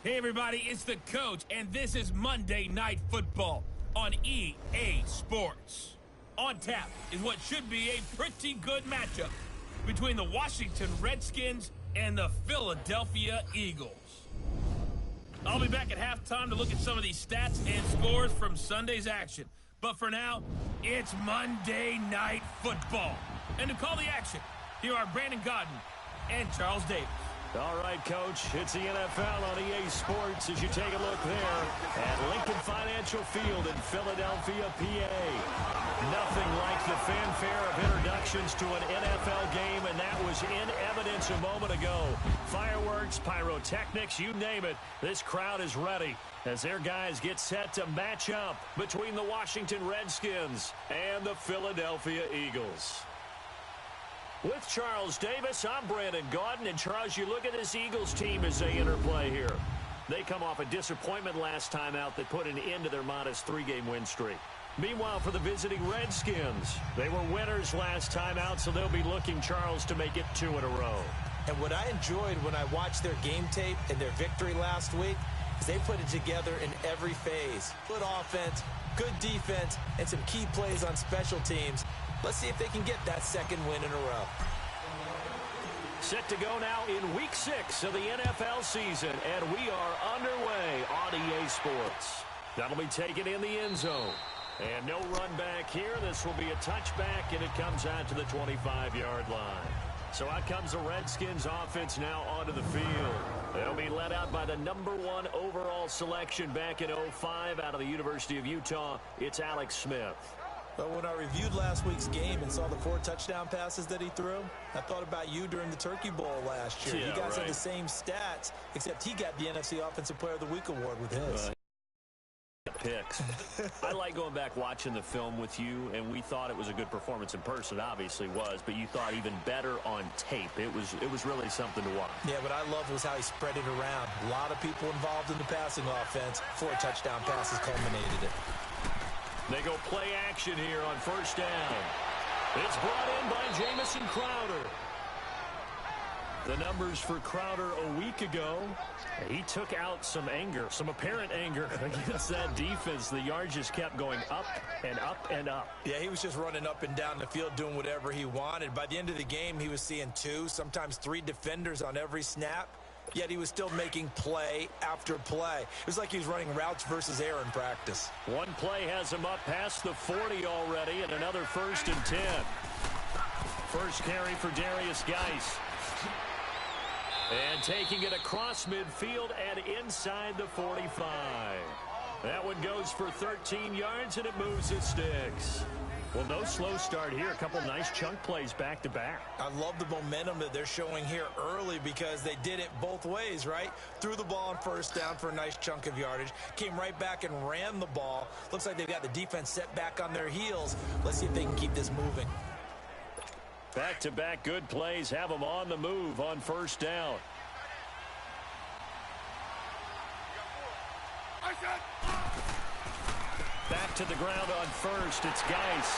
Hey everybody, it's the coach, and this is Monday Night Football on EA Sports. On tap is what should be a pretty good matchup between the Washington Redskins and the Philadelphia Eagles. I'll be back at halftime to look at some of these stats and scores from Sunday's action. But for now, it's Monday Night Football. And to call the action, here are Brandon Gaudin and Charles Davis. All right, Coach, it's the NFL on EA Sports as you take a look there at Lincoln Financial Field in Philadelphia, PA. Nothing like the fanfare of introductions to an NFL game, and that was in evidence a moment ago. Fireworks, pyrotechnics, you name it, this crowd is ready as their guys get set to match up between the Washington Redskins and the Philadelphia Eagles. With Charles Davis, I'm Brandon Gaudin. And Charles, you look at this Eagles team as they interplay here. They come off a disappointment last time out that put an end to their modest 3-game win streak. Meanwhile, for the visiting Redskins, they were winners last time out, so they'll be looking, Charles, to make it 2 in a row. And what I enjoyed when I watched their game tape and their victory last week is they put it together in every phase. Good offense, good defense, and some key plays on special teams. Let's see if they can get that second win in a row. Set to go now in Week 6 of the NFL season, and we are underway on EA Sports. That'll be taken in the end zone. And no run back here. This will be a touchback, and it comes out to the 25-yard line. So out comes the Redskins offense now onto the field. They'll be led out by the #1 overall selection back in 2005 out of the University of Utah. It's Alex Smith. But when I reviewed last week's game and saw the 4 touchdown passes that he threw, I thought about you during the Turkey Bowl last year. Yeah, you guys right. had the same stats, except he got the NFC Offensive Player of the Week award with his. Picks. I like going back watching the film with you, and we thought it was a good performance in person. It obviously was, but you thought even better on tape. It was really something to watch. Yeah, what I loved was how he spread it around. A lot of people involved in the passing offense. 4 touchdown passes culminated it. They go play action here on first down. It's brought in by Jamison Crowder. The numbers for Crowder a week ago, he took out some anger, some apparent anger against that defense. The yards just kept going up and up and up. Yeah, he was just running up and down the field doing whatever he wanted. By the end of the game, he was seeing 2, sometimes 3 defenders on every snap. Yet he was still making play after play. It was like he was running routes versus air in practice. One play has him up past the 40 already, and another 1st and 10. First carry for Darius Geis. And taking it across midfield and inside the 45. That one goes for 13 yards, and it moves its sticks. Well, no slow start here. A couple nice chunk plays back-to-back. I love the momentum that they're showing here early because they did it both ways, right? Threw the ball on first down for a nice chunk of yardage. Came right back and ran the ball. Looks like they've got the defense set back on their heels. Let's see if they can keep this moving. Back-to-back good plays have them on the move on first down. Back to the ground on first. It's Geis.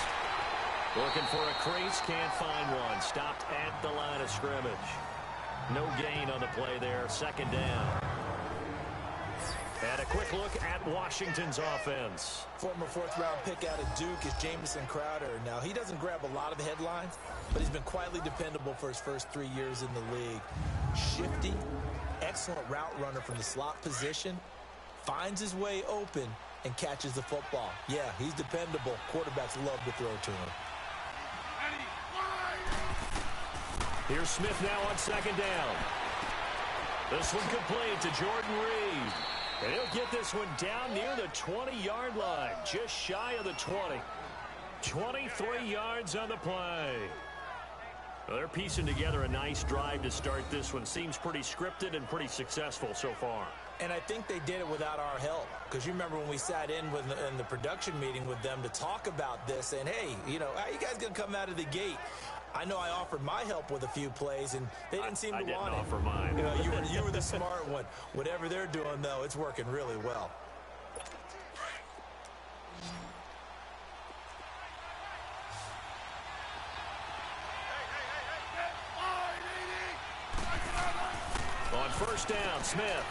Looking for a crease. Can't find one. Stopped at the line of scrimmage. No gain on the play there. Second down. And a quick look at Washington's offense. Former 4th-round pick out of Duke is Jamison Crowder. Now, he doesn't grab a lot of headlines, but he's been quietly dependable for his first 3 years in the league. Shifty, excellent route runner from the slot position, finds his way open, and catches the football. Yeah, he's dependable. Quarterbacks love to throw to him. Here's Smith now on second down. This one complete to Jordan Reed. And he'll get this one down near the 20-yard line, just shy of the 20. 23 yards on the play. Well, they're piecing together a nice drive to start this one. Seems pretty scripted and pretty successful so far. And I think they did it without our help. Because you remember when we sat in the production meeting with them to talk about this, saying, hey, you know, how are you guys going to come out of the gate? I know I offered my help with a few plays, and they didn't seem to want it. I didn't offer mine. You know, you were the smart one. Whatever they're doing, though, it's working really well. On first down, Smith.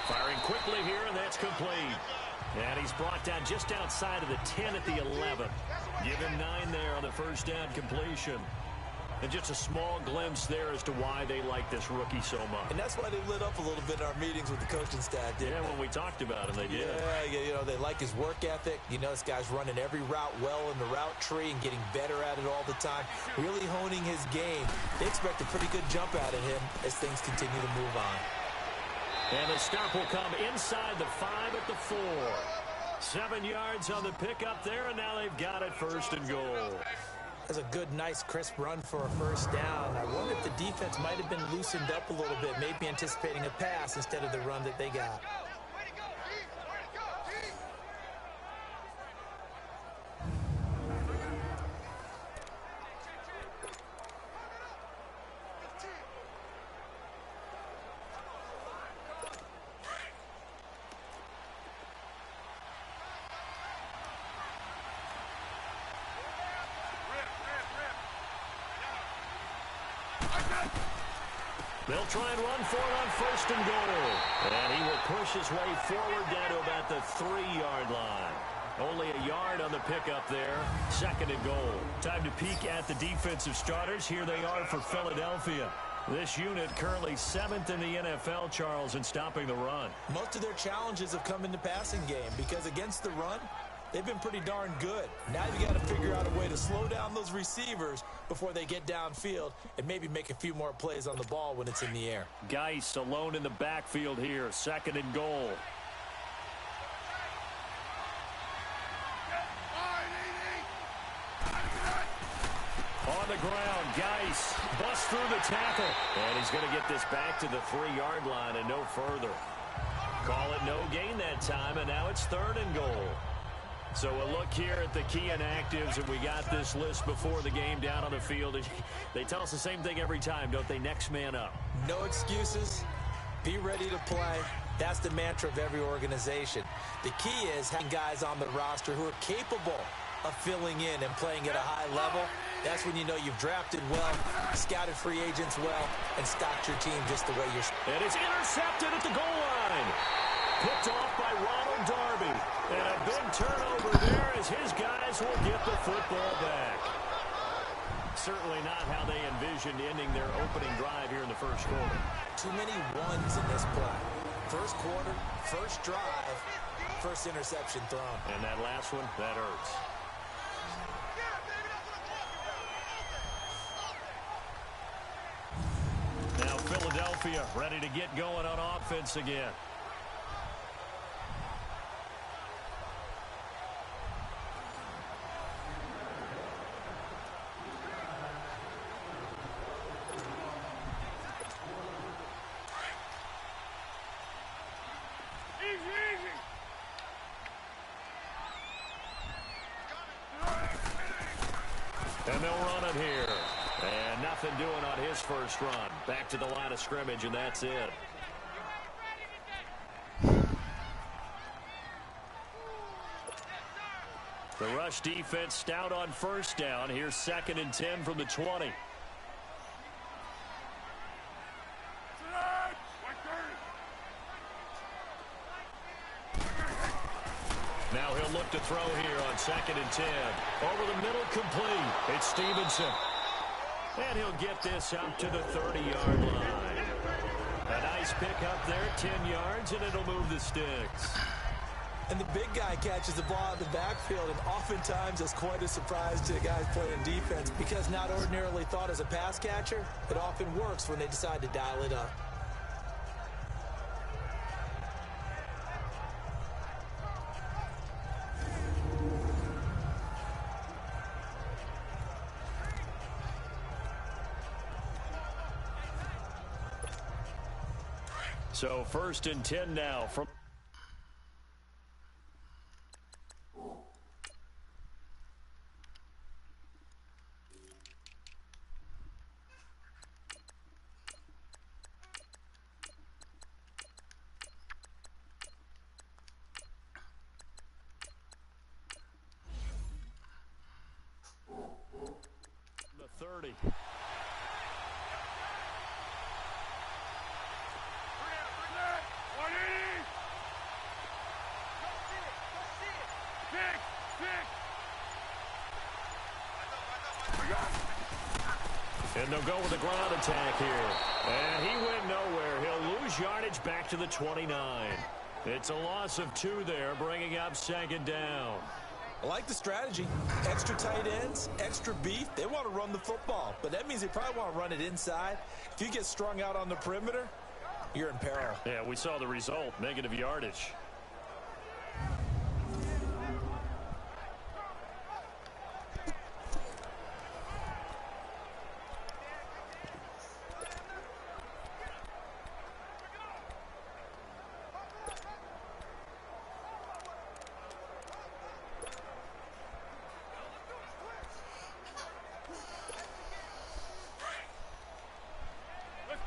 Firing quickly here, and that's complete. And he's brought down just outside of the 10 at the 11. Give him 9 there on the first down completion. And just a small glimpse there as to why they like this rookie so much. And that's why they lit up a little bit in our meetings with the coaching staff, didn't they? When we talked about him, they did. Yeah, you know, they like his work ethic. You know, this guy's running every route well in the route tree and getting better at it all the time, really honing his game. They expect a pretty good jump out of him as things continue to move on. And the stop will come inside the 5 at the 4. 7 yards on the pickup there, and now they've got it first and goal. That's a good, nice, crisp run for a first down. I wonder if the defense might have been loosened up a little bit, maybe anticipating a pass instead of the run that they got. They'll try and run for it on first and goal. And he will push his way forward down to about the 3-yard line. Only a yard on the pickup there. Second and goal. Time to peek at the defensive starters. Here they are for Philadelphia. This unit currently 7th in the NFL, Charles, in stopping the run. Most of their challenges have come in the passing game because against the run, they've been pretty darn good. Now you got to figure out a way to slow down those receivers before they get downfield and maybe make a few more plays on the ball when it's in the air. Geis alone in the backfield here. Second and goal. On the ground, Geis busts through the tackle. And he's going to get this back to the 3-yard line and no further. Call it no gain that time, and now it's third and goal. So a look here at the key inactives, and we got this list before the game down on the field. They tell us the same thing every time, don't they? Next man up. No excuses. Be ready to play. That's the mantra of every organization. The key is having guys on the roster who are capable of filling in and playing at a high level. That's when you know you've drafted well, scouted free agents well, and stocked your team just the way you're. And it's intercepted at the goal line. Picked off by Ronald Darby. And a big turnover there as his guys will get the football back. Certainly not how they envisioned ending their opening drive here in the first quarter. Too many ones in this play. First quarter, first drive, first interception thrown. And that last one, that hurts. Now Philadelphia ready to get going on offense again. And they'll run it here. And nothing doing on his first run. Back to the line of scrimmage, and that's it. The rush defense stout on first down. Here's 2nd and 10 from the 20. Now he'll look to throw here on 2nd and 10. Over the middle, complete. It's Stevenson. And he'll get this out to the 30-yard line. A nice pick up there, 10 yards, and it'll move the sticks. And the big guy catches the ball in the backfield, and oftentimes it's quite a surprise to the guys playing defense because not ordinarily thought as a pass catcher, it often works when they decide to dial it up. So 1st and 10 now from the 30. And they'll go with a ground attack here. And he went nowhere. He'll lose yardage back to the 29. It's a loss of 2 there, bringing up second down. I like the strategy. Extra tight ends, extra beef. They want to run the football, but that means they probably want to run it inside. If you get strung out on the perimeter, you're in peril. Yeah, we saw the result, negative yardage.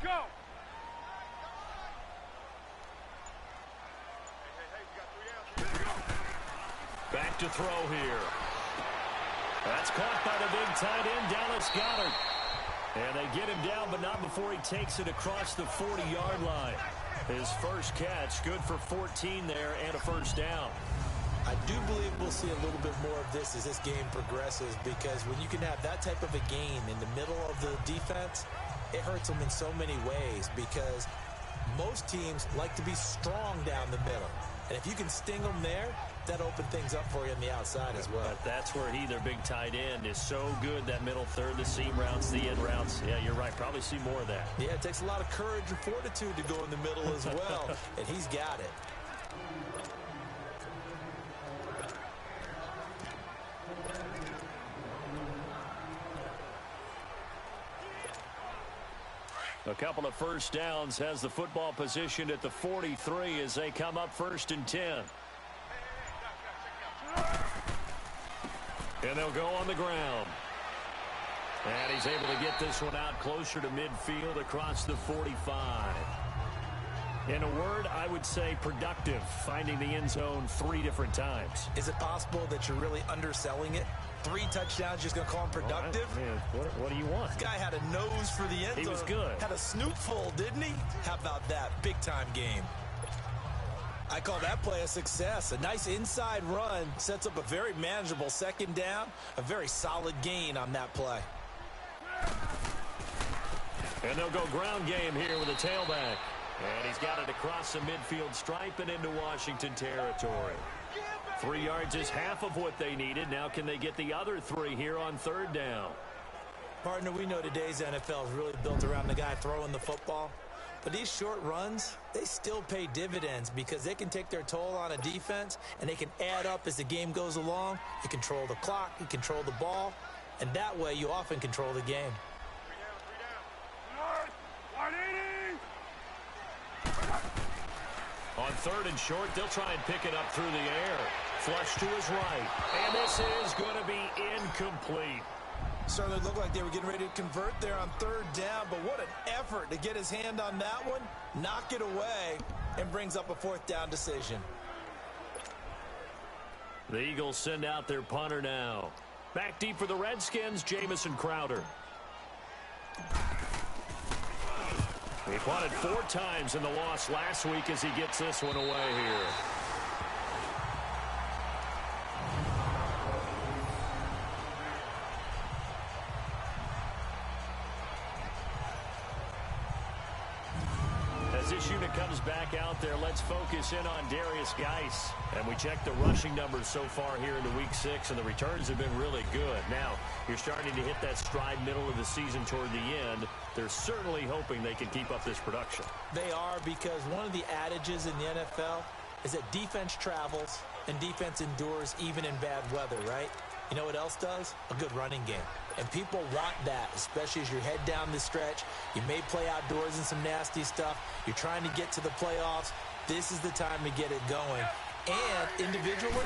Go! Back to throw here. That's caught by the big tight end, Dallas Goedert. And they get him down, but not before he takes it across the 40-yard line. His first catch, good for 14 there and a first down. I do believe we'll see a little bit more of this as this game progresses, because when you can have that type of a gain in the middle of the defense, it hurts them in so many ways, because most teams like to be strong down the middle. And if you can sting them there, that opens things up for you on the outside as well. But that's where he, their big tight end, is so good, that middle third, the seam routes, the end routes. Yeah, you're right. Probably see more of that. Yeah, it takes a lot of courage and fortitude to go in the middle as well, and he's got it. A couple of first downs, has the football position at the 43 as they come up 1st and 10. And they'll go on the ground. And he's able to get this one out closer to midfield across the 45. In a word, I would say productive, finding the end zone 3 different times. Is it possible that you're really underselling it? 3 touchdowns, just going to call him productive? Right. Man, what do you want? This guy had a nose for the end zone. He was good. Had a snootful, didn't he? How about that? Big-time game. I call that play a success. A nice inside run sets up a very manageable second down. A very solid gain on that play. And they'll go ground game here with a tailback. And he's got it across the midfield stripe and into Washington territory. 3 yards is half of what they needed. Now can they get the other 3 here on 3rd down? Partner, we know today's NFL is really built around the guy throwing the football. But these short runs, they still pay dividends, because they can take their toll on a defense, and they can add up as the game goes along. You control the clock, you control the ball, and that way you often control the game. On 3rd and short, they'll try and pick it up through the air. Flush to his right. And this is going to be incomplete. Certainly looked like they were getting ready to convert there on 3rd down, but what an effort to get his hand on that one, knock it away, and brings up a 4th down decision. The Eagles send out their punter now. Back deep for the Redskins, Jamison Crowder. He punted 4 times in the loss last week as he gets this one away here. As this unit comes back out there, let's focus in on Darius Geis. And we check the rushing numbers so far here into week 6, and the returns have been really good. Now, you're starting to hit that stride middle of the season toward the end. They're certainly hoping they can keep up this production. They are, because one of the adages in the NFL is that defense travels and defense endures even in bad weather, right? You know what else does? A good running game. And people want that, especially as you head down the stretch. You may play outdoors in some nasty stuff. You're trying to get to the playoffs. This is the time to get it going. And individually,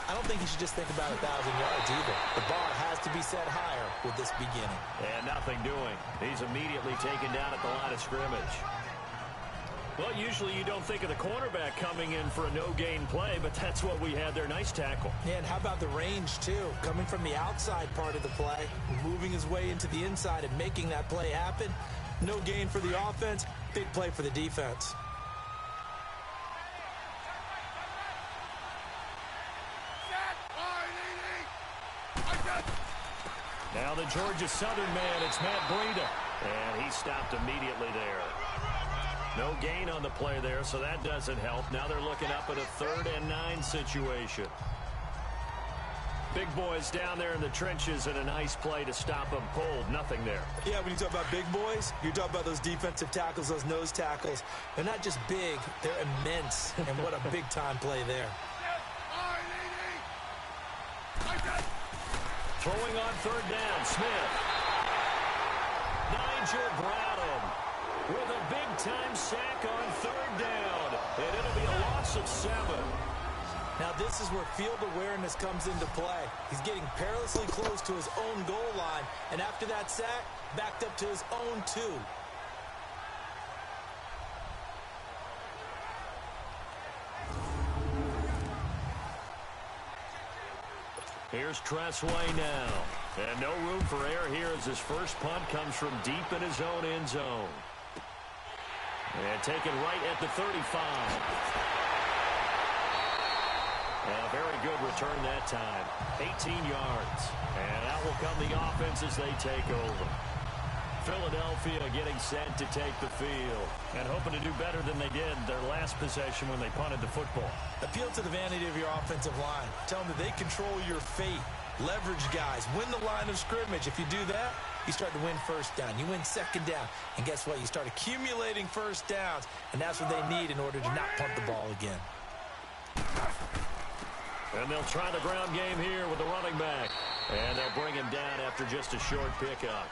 I don't think you should just think about 1,000 yards either. The bar has to be set higher with this beginning. And nothing doing. He's immediately taken down at the line of scrimmage. Well, usually you don't think of the cornerback coming in for a no-gain play, but that's what we had there. Nice tackle. Yeah, and how about the range, too? Coming from the outside part of the play, moving his way into the inside and making that play happen. No gain for the offense, big play for the defense. Now the Georgia Southern man, it's Matt Breida. And he stopped immediately there. No gain on the play there, so that doesn't help. Now they're looking up at a 3rd and 9 situation. Big boys down there in the trenches, and a nice play to stop them cold. Nothing there. Yeah, when you talk about big boys, you're talking about those defensive tackles, those nose tackles. They're not just big, they're immense. And what a big-time play there. Throwing on 3rd down, Smith. Nigel Bradham with a big-time sack on 3rd down. And it'll be a loss of 7. Now this is where field awareness comes into play. He's getting perilously close to his own goal line, and after that sack, backed up to his own 2. Here's Tressway now. And no room for error here as his first punt comes from deep in his own end zone. And taken right at the 35. A very good return that time. 18 yards. And out will come the offense as they take over. Philadelphia getting set to take the field and hoping to do better than they did their last possession when they punted the football. Appeal to the vanity of your offensive line. Tell them that they control your fate. Leverage guys. Win the line of scrimmage. If you do that, you start to win 1st down. You win 2nd down. And guess what? You start accumulating 1st downs. And that's what they need in order to not punt the ball again. And they'll try the ground game here with the running back. And they'll bring him down after just a short pickup.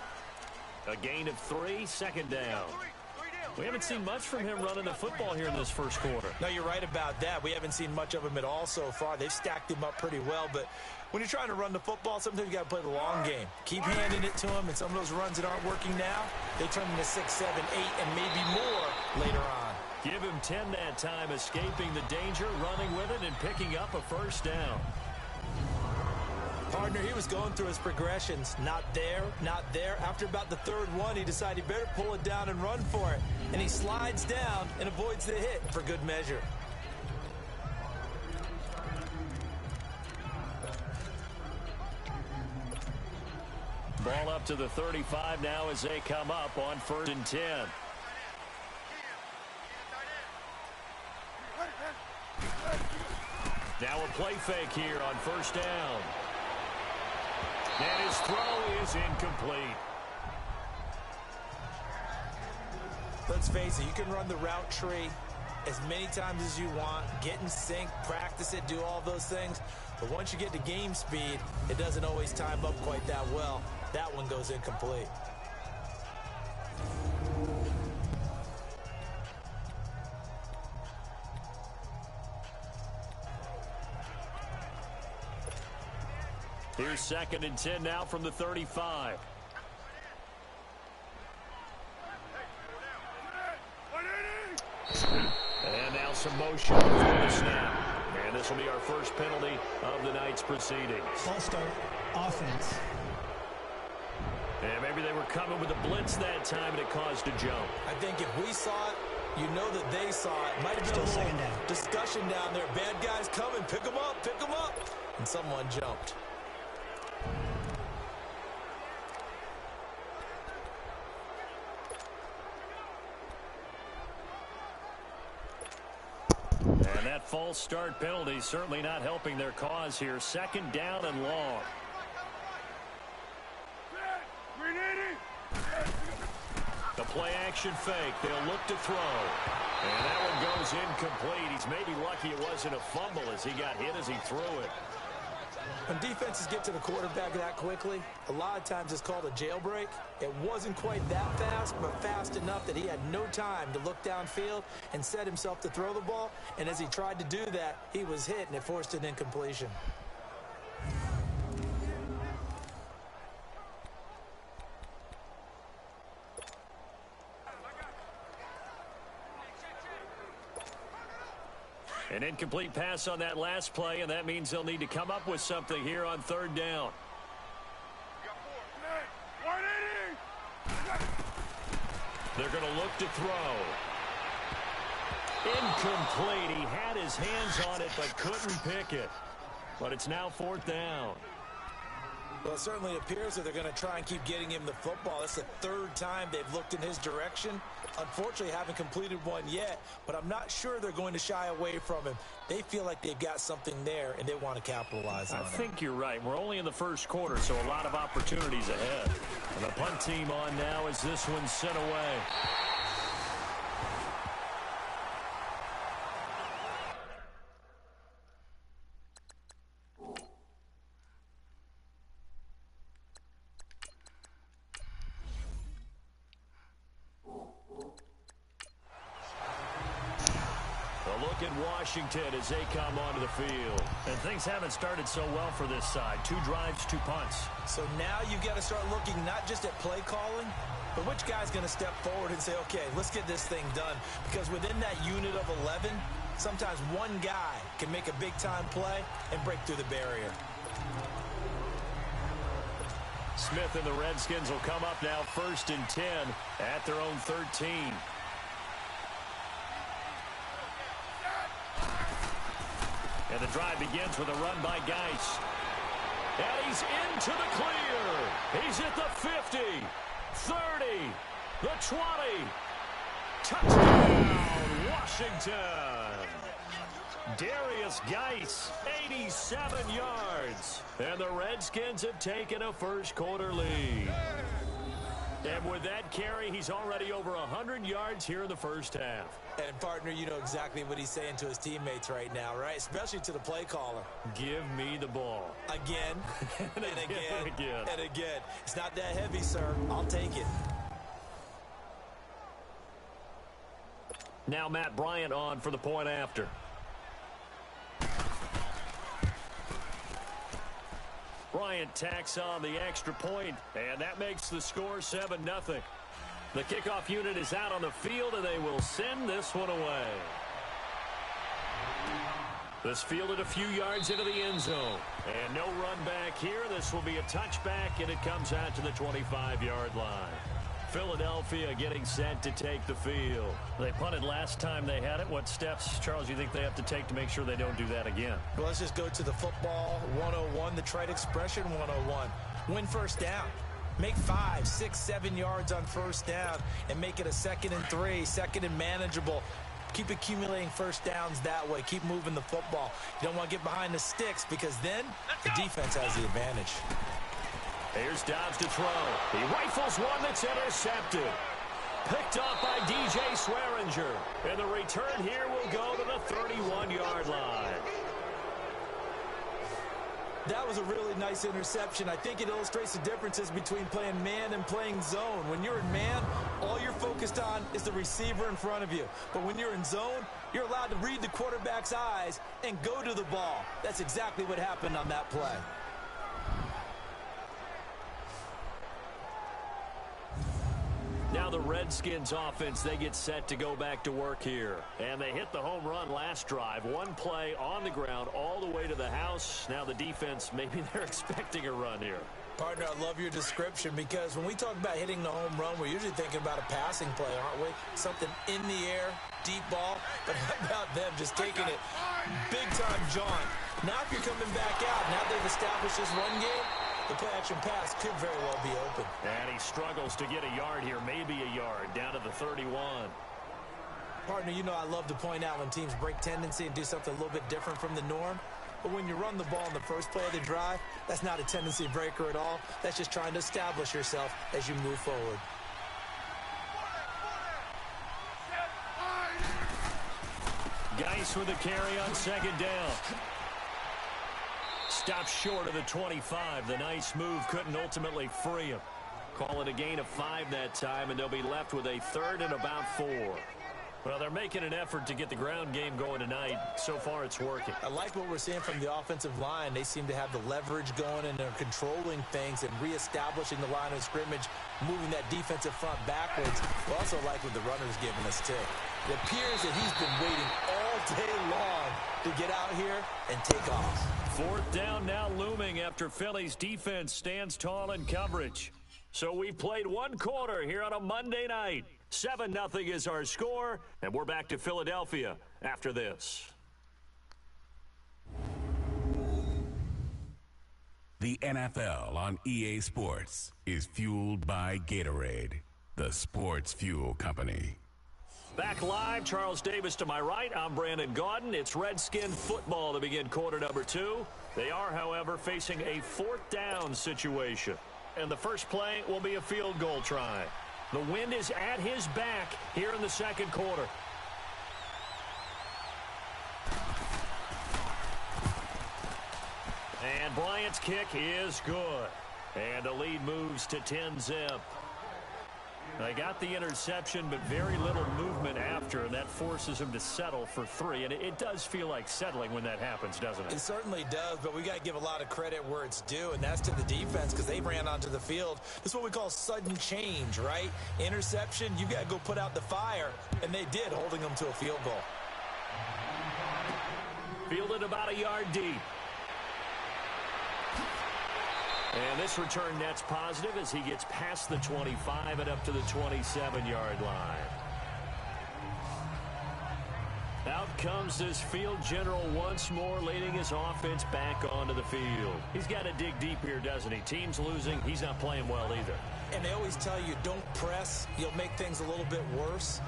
A gain of 3, 2nd down. We haven't seen much from him running the football here in this first quarter. No, you're right about that. We haven't seen much of him at all so far. They've stacked him up pretty well, but when you're trying to run the football, sometimes you got to play the long game. Keep handing it to him, and some of those runs that aren't working now, they turn into 6, 7, 8, and maybe more later on. Give him 10 that time, escaping the danger, running with it, and picking up a 1st down. Partner, he was going through his progressions. Not there, not there. After about the 3rd one, he decided he better pull it down and run for it. And he slides down and avoids the hit for good measure. Ball up to the 35 now as they come up on 1st and 10. Now a play fake here on 1st down. And his throw is incomplete. Let's face it, you can run the route tree as many times as you want, get in sync, practice it, do all those things. But once you get to game speed, it doesn't always time up quite that well. That one goes incomplete. Here's 2nd and 10 now from the 35. And now some motion from the snap. And this will be our first penalty of the night's proceedings. False start, offense. And maybe they were coming with a blitz that time and it caused a jump. I think if we saw it, you know that they saw it. Might have been Still a little 2nd down. discussion down there. Bad guys coming. Pick them up. Pick them up. And someone jumped. And that false start penalty certainly not helping their cause here. 2nd down and long. The play action fake. They'll look to throw. And that one goes incomplete. He's maybe lucky it wasn't a fumble as he got hit as he threw it. When defenses get to the quarterback that quickly, a lot of times it's called a jailbreak. It wasn't quite that fast, but fast enough that he had no time to look downfield and set himself to throw the ball. And as he tried to do that, he was hit, and it forced an incompletion. An incomplete pass on that last play, and that means they'll need to come up with something here on 3rd down. They're going to look to throw. Incomplete. He had his hands on it but couldn't pick it. But it's now 4th down. Well, it certainly appears that they're going to try and keep getting him the football. That's the third time they've looked in his direction. Unfortunately, haven't completed one yet, but I'm not sure they're going to shy away from him. They feel like they've got something there, and they want to capitalize on it. I think you're right. We're only in the first quarter, so a lot of opportunities ahead. And the punt team on now as this one's sent away. Washington as they come onto the field. And things haven't started so well for this side. 2 drives, 2 punts. So now you've got to start looking not just at play calling, but which guy's going to step forward and say, okay, let's get this thing done. Because within that unit of 11, sometimes one guy can make a big-time play and break through the barrier. Smith and the Redskins will come up now 1st and 10 at their own 13. And the drive begins with a run by Geis. And he's into the clear. He's at the 50, 30, the 20. Touchdown, Washington. Darius Geis, 87 yards. And the Redskins have taken a first-quarter lead. And with that carry, he's already over 100 yards here in the first half. And, partner, you know exactly what he's saying to his teammates right now, right? Especially to the play caller. Give me the ball. Again, and again, and again. and again. It's not that heavy, sir. I'll take it. Now Matt Bryant on for the point after. Bryant tacks on the extra point, and that makes the score 7-0. The kickoff unit is out on the field, and they will send this one away. This fielded a few yards into the end zone. And no run back here. This will be a touchback, and it comes out to the 25-yard line. Philadelphia getting set to take the field. They punted last time they had it. What steps, Charles, do you think they have to take to make sure they don't do that again? Well, let's just go to the football 101, the trite expression 101. Win first down. Make 5, 6, 7 yards on first down and make it a 2nd and 3, 2nd and manageable. Keep accumulating first downs that way. Keep moving the football. You don't want to get behind the sticks because then the defense has the advantage. Here's Dobbs to throw. He rifles one that's intercepted. Picked up by DJ Swearinger. And the return here will go to the 31-yard line. That was a really nice interception. I think it illustrates the differences between playing man and playing zone. When you're in man, all you're focused on is the receiver in front of you. But when you're in zone, you're allowed to read the quarterback's eyes and go to the ball. That's exactly what happened on that play. Now the Redskins offense, they get set to go back to work here. And they hit the home run last drive. One play on the ground all the way to the house. Now the defense, maybe they're expecting a run here. Partner, I love your description because when we talk about hitting the home run, we're usually thinking about a passing play, aren't we? Something in the air, deep ball. But how about them just taking it big-time jaunt? Now if you're coming back out, now they've established this run game, the play-action pass could very well be open. And he struggles to get a yard here, maybe a yard, down to the 31. Partner, you know I love to point out when teams break tendency and do something a little bit different from the norm. But when you run the ball in the first play of the drive, that's not a tendency breaker at all. That's just trying to establish yourself as you move forward. Geis with a carry on second down. Stopped short of the 25. The nice move couldn't ultimately free him. Call it a gain of 5 that time, and they'll be left with a 3rd and about 4. Well, they're making an effort to get the ground game going tonight. So far, it's working. I like what we're seeing from the offensive line. They seem to have the leverage going, and they're controlling things and reestablishing the line of scrimmage, moving that defensive front backwards. We also like what the runner's giving us, too. It appears that he's been waiting all day long to get out here and take off. 4th down now looming after Philly's defense stands tall in coverage. So we've played one quarter here on a Monday night. 7-0 is our score, and we're back to Philadelphia after this. The NFL on EA Sports is fueled by Gatorade, the sports fuel company. Back live, Charles Davis to my right. I'm Brandon Gaudin. It's Redskin football to begin quarter number 2. They are, however, facing a 4th down situation. And the first play will be a field goal try. The wind is at his back here in the second quarter. And Bryant's kick is good. And the lead moves to 10-zip. They got the interception, but very little movement after, and that forces him to settle for 3. And it does feel like settling when that happens, doesn't it? It certainly does, but we got to give a lot of credit where it's due, and that's to the defense because they ran onto the field. This is what we call sudden change, right? Interception, you got to go put out the fire, and they did, holding them to a field goal. Fielded about a yard deep. And this return net's positive as he gets past the 25 and up to the 27-yard line. Out comes this field general once more, leading his offense back onto the field. He's got to dig deep here, doesn't he? Team's losing. He's not playing well either. And they always tell you, don't press. You'll make things a little bit worse.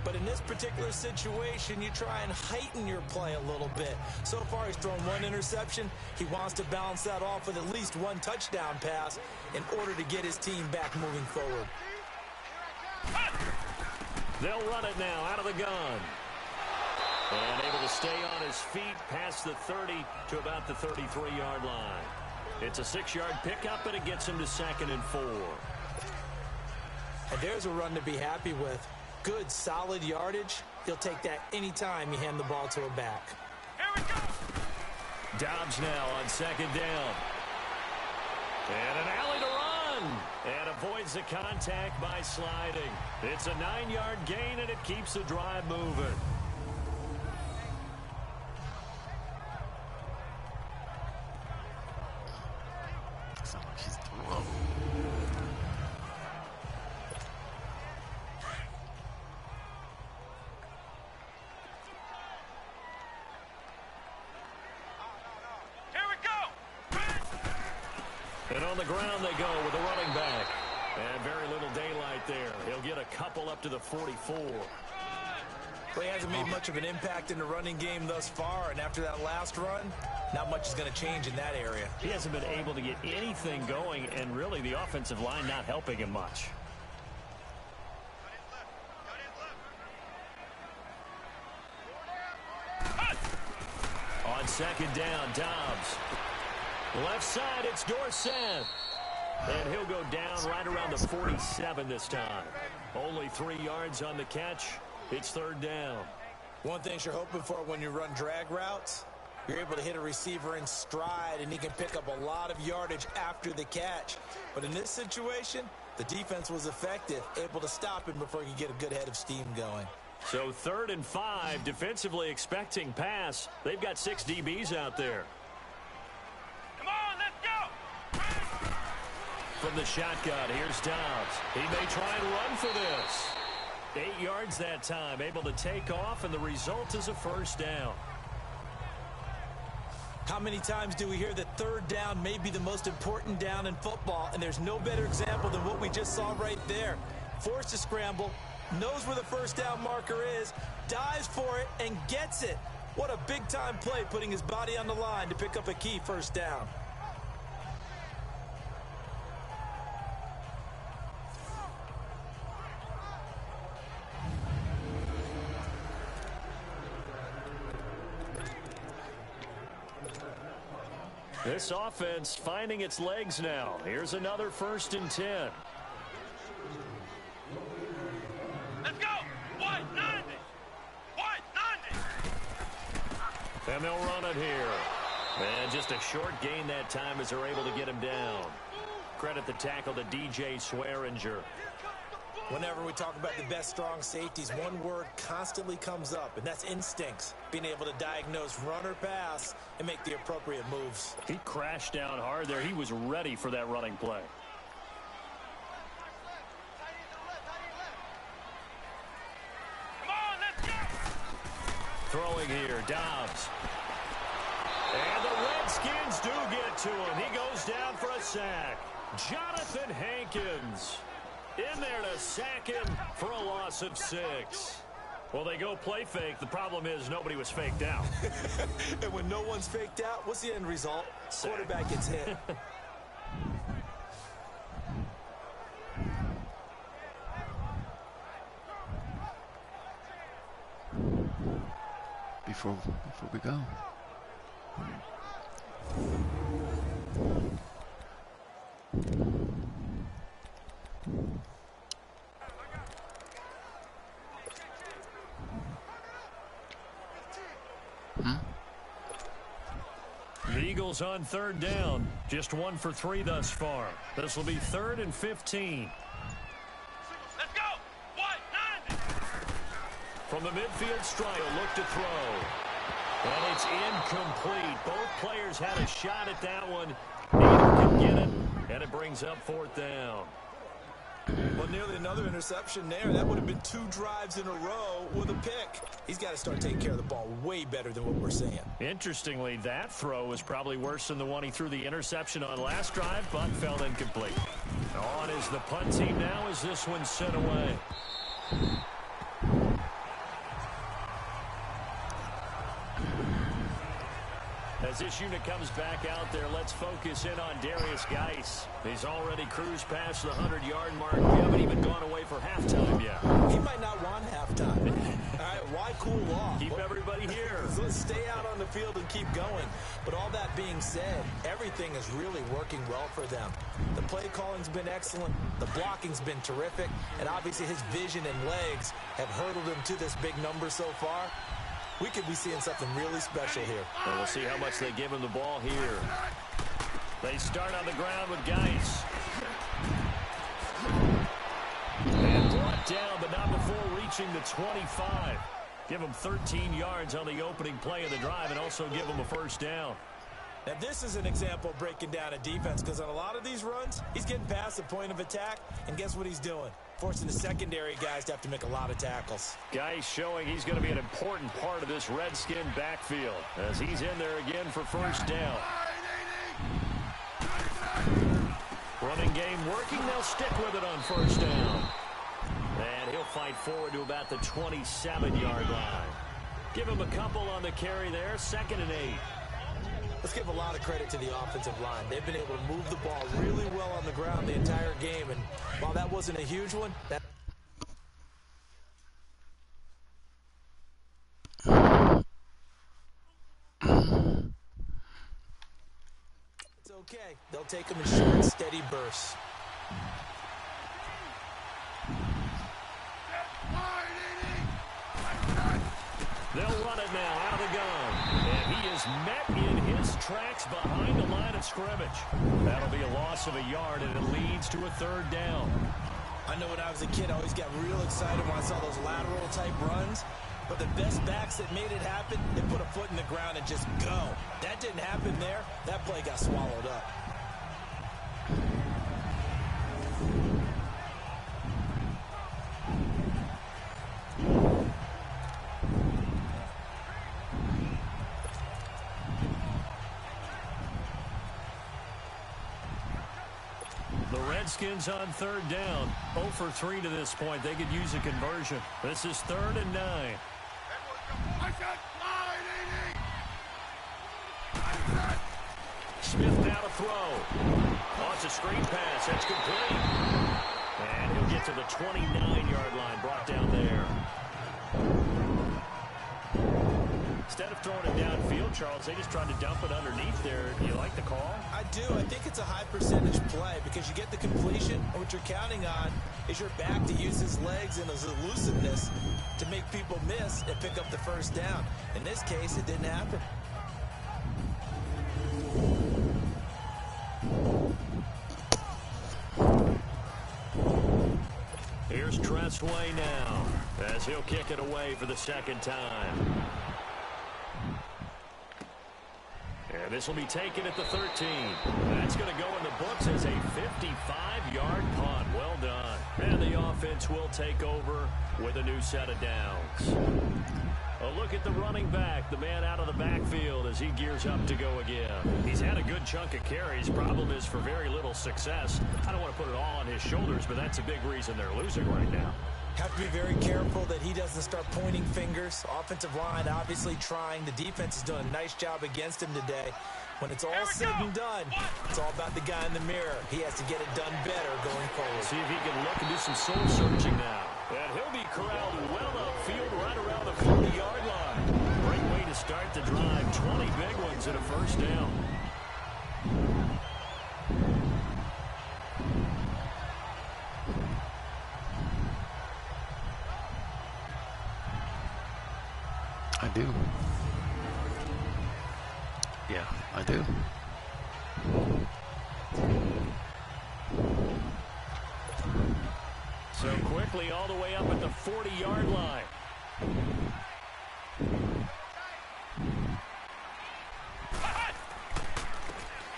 But in this particular situation, you try and heighten your play a little bit. So far, he's thrown 1 interception. He wants to balance that off with at least 1 touchdown pass in order to get his team back moving forward. They'll run it now out of the gun. And able to stay on his feet past the 30 to about the 33-yard line. It's a 6-yard pickup, and it gets him to 2nd and 4. And there's a run to be happy with. Good, solid yardage. He'll take that anytime you hand the ball to a back. Here we go. Dobbs now on 2nd down. And an alley to run. And avoids the contact by sliding. It's a 9-yard gain, and it keeps the drive moving. And on the ground they go with a running back. And very little daylight there. He'll get a couple up to the 44. Well, he hasn't made much of an impact in the running game thus far, and after that last run, not much is going to change in that area. He hasn't been able to get anything going, and really the offensive line not helping him much. On 2nd down, Dobbs. Left side, it's Dorsett. And he'll go down right around the 47 this time. Only 3 yards on the catch. It's 3rd down. One thing you're hoping for when you run drag routes, you're able to hit a receiver in stride, and he can pick up a lot of yardage after the catch. But in this situation, the defense was effective, able to stop him before he could get a good head of steam going. So 3rd and 5, defensively expecting pass. They've got 6 DBs out there. Come on, let's go. From the shotgun, here's Dobbs. He may try and run for this. 8 yards that time, able to take off, and the result is a 1st down. How many times do we hear that 3rd down may be the most important down in football, and there's no better example than what we just saw right there. Forced to scramble, knows where the 1st down marker is, dives for it, and gets it. What a big-time play, putting his body on the line to pick up a key 1st down. This offense finding its legs now. Here's another 1st and 10. Let's go. 190. 190. And they'll run it here. And just a short gain that time as they're able to get him down. Credit the tackle to DJ Swearinger. Whenever we talk about the best strong safeties, one word constantly comes up, and that's instincts. Being able to diagnose run or pass and make the appropriate moves. He crashed down hard there. He was ready for that running play. Come on, let's go. Throwing here, Dobbs. And the Redskins Redskins do get to him. He goes down for a sack. Jonathan Hankins in there to sack him for a loss of 6. Well, they go play fake. The problem is nobody was faked out. And when no one's faked out, what's the end result? Sack. Quarterback gets hit. Before we go. The Eagles on 3rd down. Just 1 for 3 thus far. This will be 3rd and 15. Let's go! 1-9! From the midfield strike, a look to throw. And it's incomplete. Both players had a shot at that one. Neither can get it, and it brings up 4th down. Well, nearly another interception there. That would have been 2 drives in a row with a pick. He's got to start taking care of the ball way better than what we're seeing. Interestingly, that throw was probably worse than the one he threw the interception on last drive, but fell incomplete. On is the punt team now as this one's sent away. As this unit comes back out there, let's focus in on Darius Geis. He's already cruised past the 100-yard mark. We haven't even gone away for halftime yet. He might not want halftime. All right, why cool off? Keep everybody here. Let's stay out on the field and keep going. But all that being said, everything is really working well for them. The play calling's been excellent. The blocking's been terrific. And obviously his vision and legs have hurdled him to this big number so far. We could be seeing something really special here. And we'll see how much they give him the ball here. They start on the ground with Geis. And brought down, but not before reaching the 25. Give him 13 yards on the opening play of the drive and also give him a 1st down. Now, this is an example of breaking down a defense because on a lot of these runs, he's getting past the point of attack, and guess what he's doing? Forcing the secondary guys to have to make a lot of tackles. Geis showing he's going to be an important part of this Redskin backfield as he's in there again for 1st down. Running game working. They'll stick with it on 1st down. And he'll fight forward to about the 27-yard line. Give him a couple on the carry there. 2nd and 8. Let's give a lot of credit to the offensive line. They've been able to move the ball really well on the ground the entire game. And while that wasn't a huge one, it's okay. They'll take them in short, steady bursts. They'll run it now out of the gun. And he is met in his tracks behind the line of scrimmage. That'll be a loss of a yard, and it leads to a 3rd down. I know when I was a kid, I always got real excited when I saw those lateral-type runs. But the best backs that made it happen, they put a foot in the ground and just go. That didn't happen there. That play got swallowed up. The Redskins on 3rd down. 0 for 3 to this point. They could use a conversion. This is 3rd and 9. Smith now to throw. Wants a screen pass. That's complete. And he'll get to the 29-yard line. Brought down there. Instead of throwing it downfield, Charles, they just tried to dump it underneath there. Do you like the call? I do. I think it's a high-percentage play because you get the completion, and what you're counting on is your back to use his legs and his elusiveness to make people miss and pick up the 1st down. In this case, it didn't happen. Here's Tressway now as he'll kick it away for the 2nd time. And this will be taken at the 13. That's going to go in the books as a 55-yard punt. Well done. And the offense will take over with a new set of downs. A look at the running back, the man out of the backfield as he gears up to go again. He's had a good chunk of carries. Problem is for very little success. I don't want to put it all on his shoulders, but that's a big reason they're losing right now. Have to be very careful that he doesn't start pointing fingers. Offensive line obviously trying. The defense is doing a nice job against him today. When it's all said and done, it's all about the guy in the mirror. He has to get it done better going forward. See if he can look and do some soul searching now. And he'll be corralled well upfield right around the 40-yard line. Great way to start the drive. 20 big ones and a first down. I do. Yeah, I do. So quickly all the way up at the 40-yard line.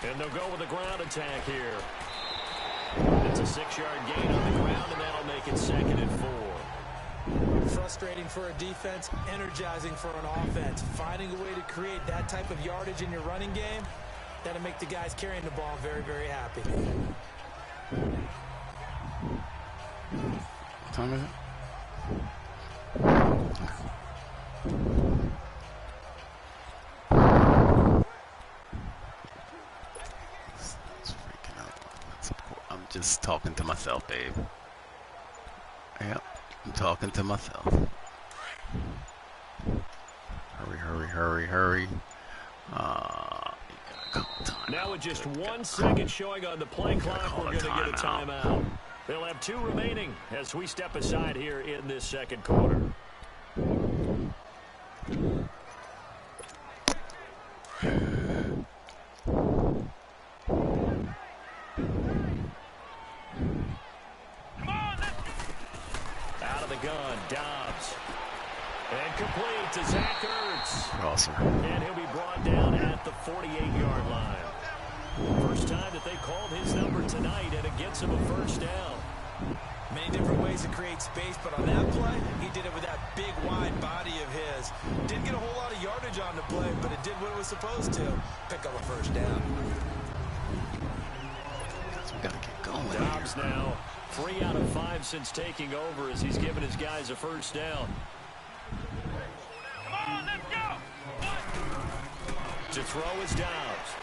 And they'll go with a ground attack here. It's a 6-yard gain on the ground, and that'll make it 2nd and 4. Frustrating for a defense, energizing for an offense. Finding a way to create that type of yardage in your running game, that'll make the guys carrying the ball very, very happy. What time is it? It's freaking out. I'm just talking to myself, babe. Yep, I'm talking to myself. Hurry, hurry, hurry, hurry. Now with just 1 second showing on the play clock, we're going to get a timeout. They'll have 2 remaining as we step aside here in this second quarter. Out of the gun, Dobbs. And complete to Zach Ertz. Awesome. And he'll be brought down at the 48-yard line. First time that they called his number tonight, and it gets him a first down. Many different ways to create space, but on that play, he did it with that big, wide body of his. Didn't get a whole lot of yardage on the play, but it did what it was supposed to. Pick up a first down. We gotta get going. Dobbs now 3 out of 5 since taking over as he's given his guys a first down. Come on, let's go. To throw is Dobbs.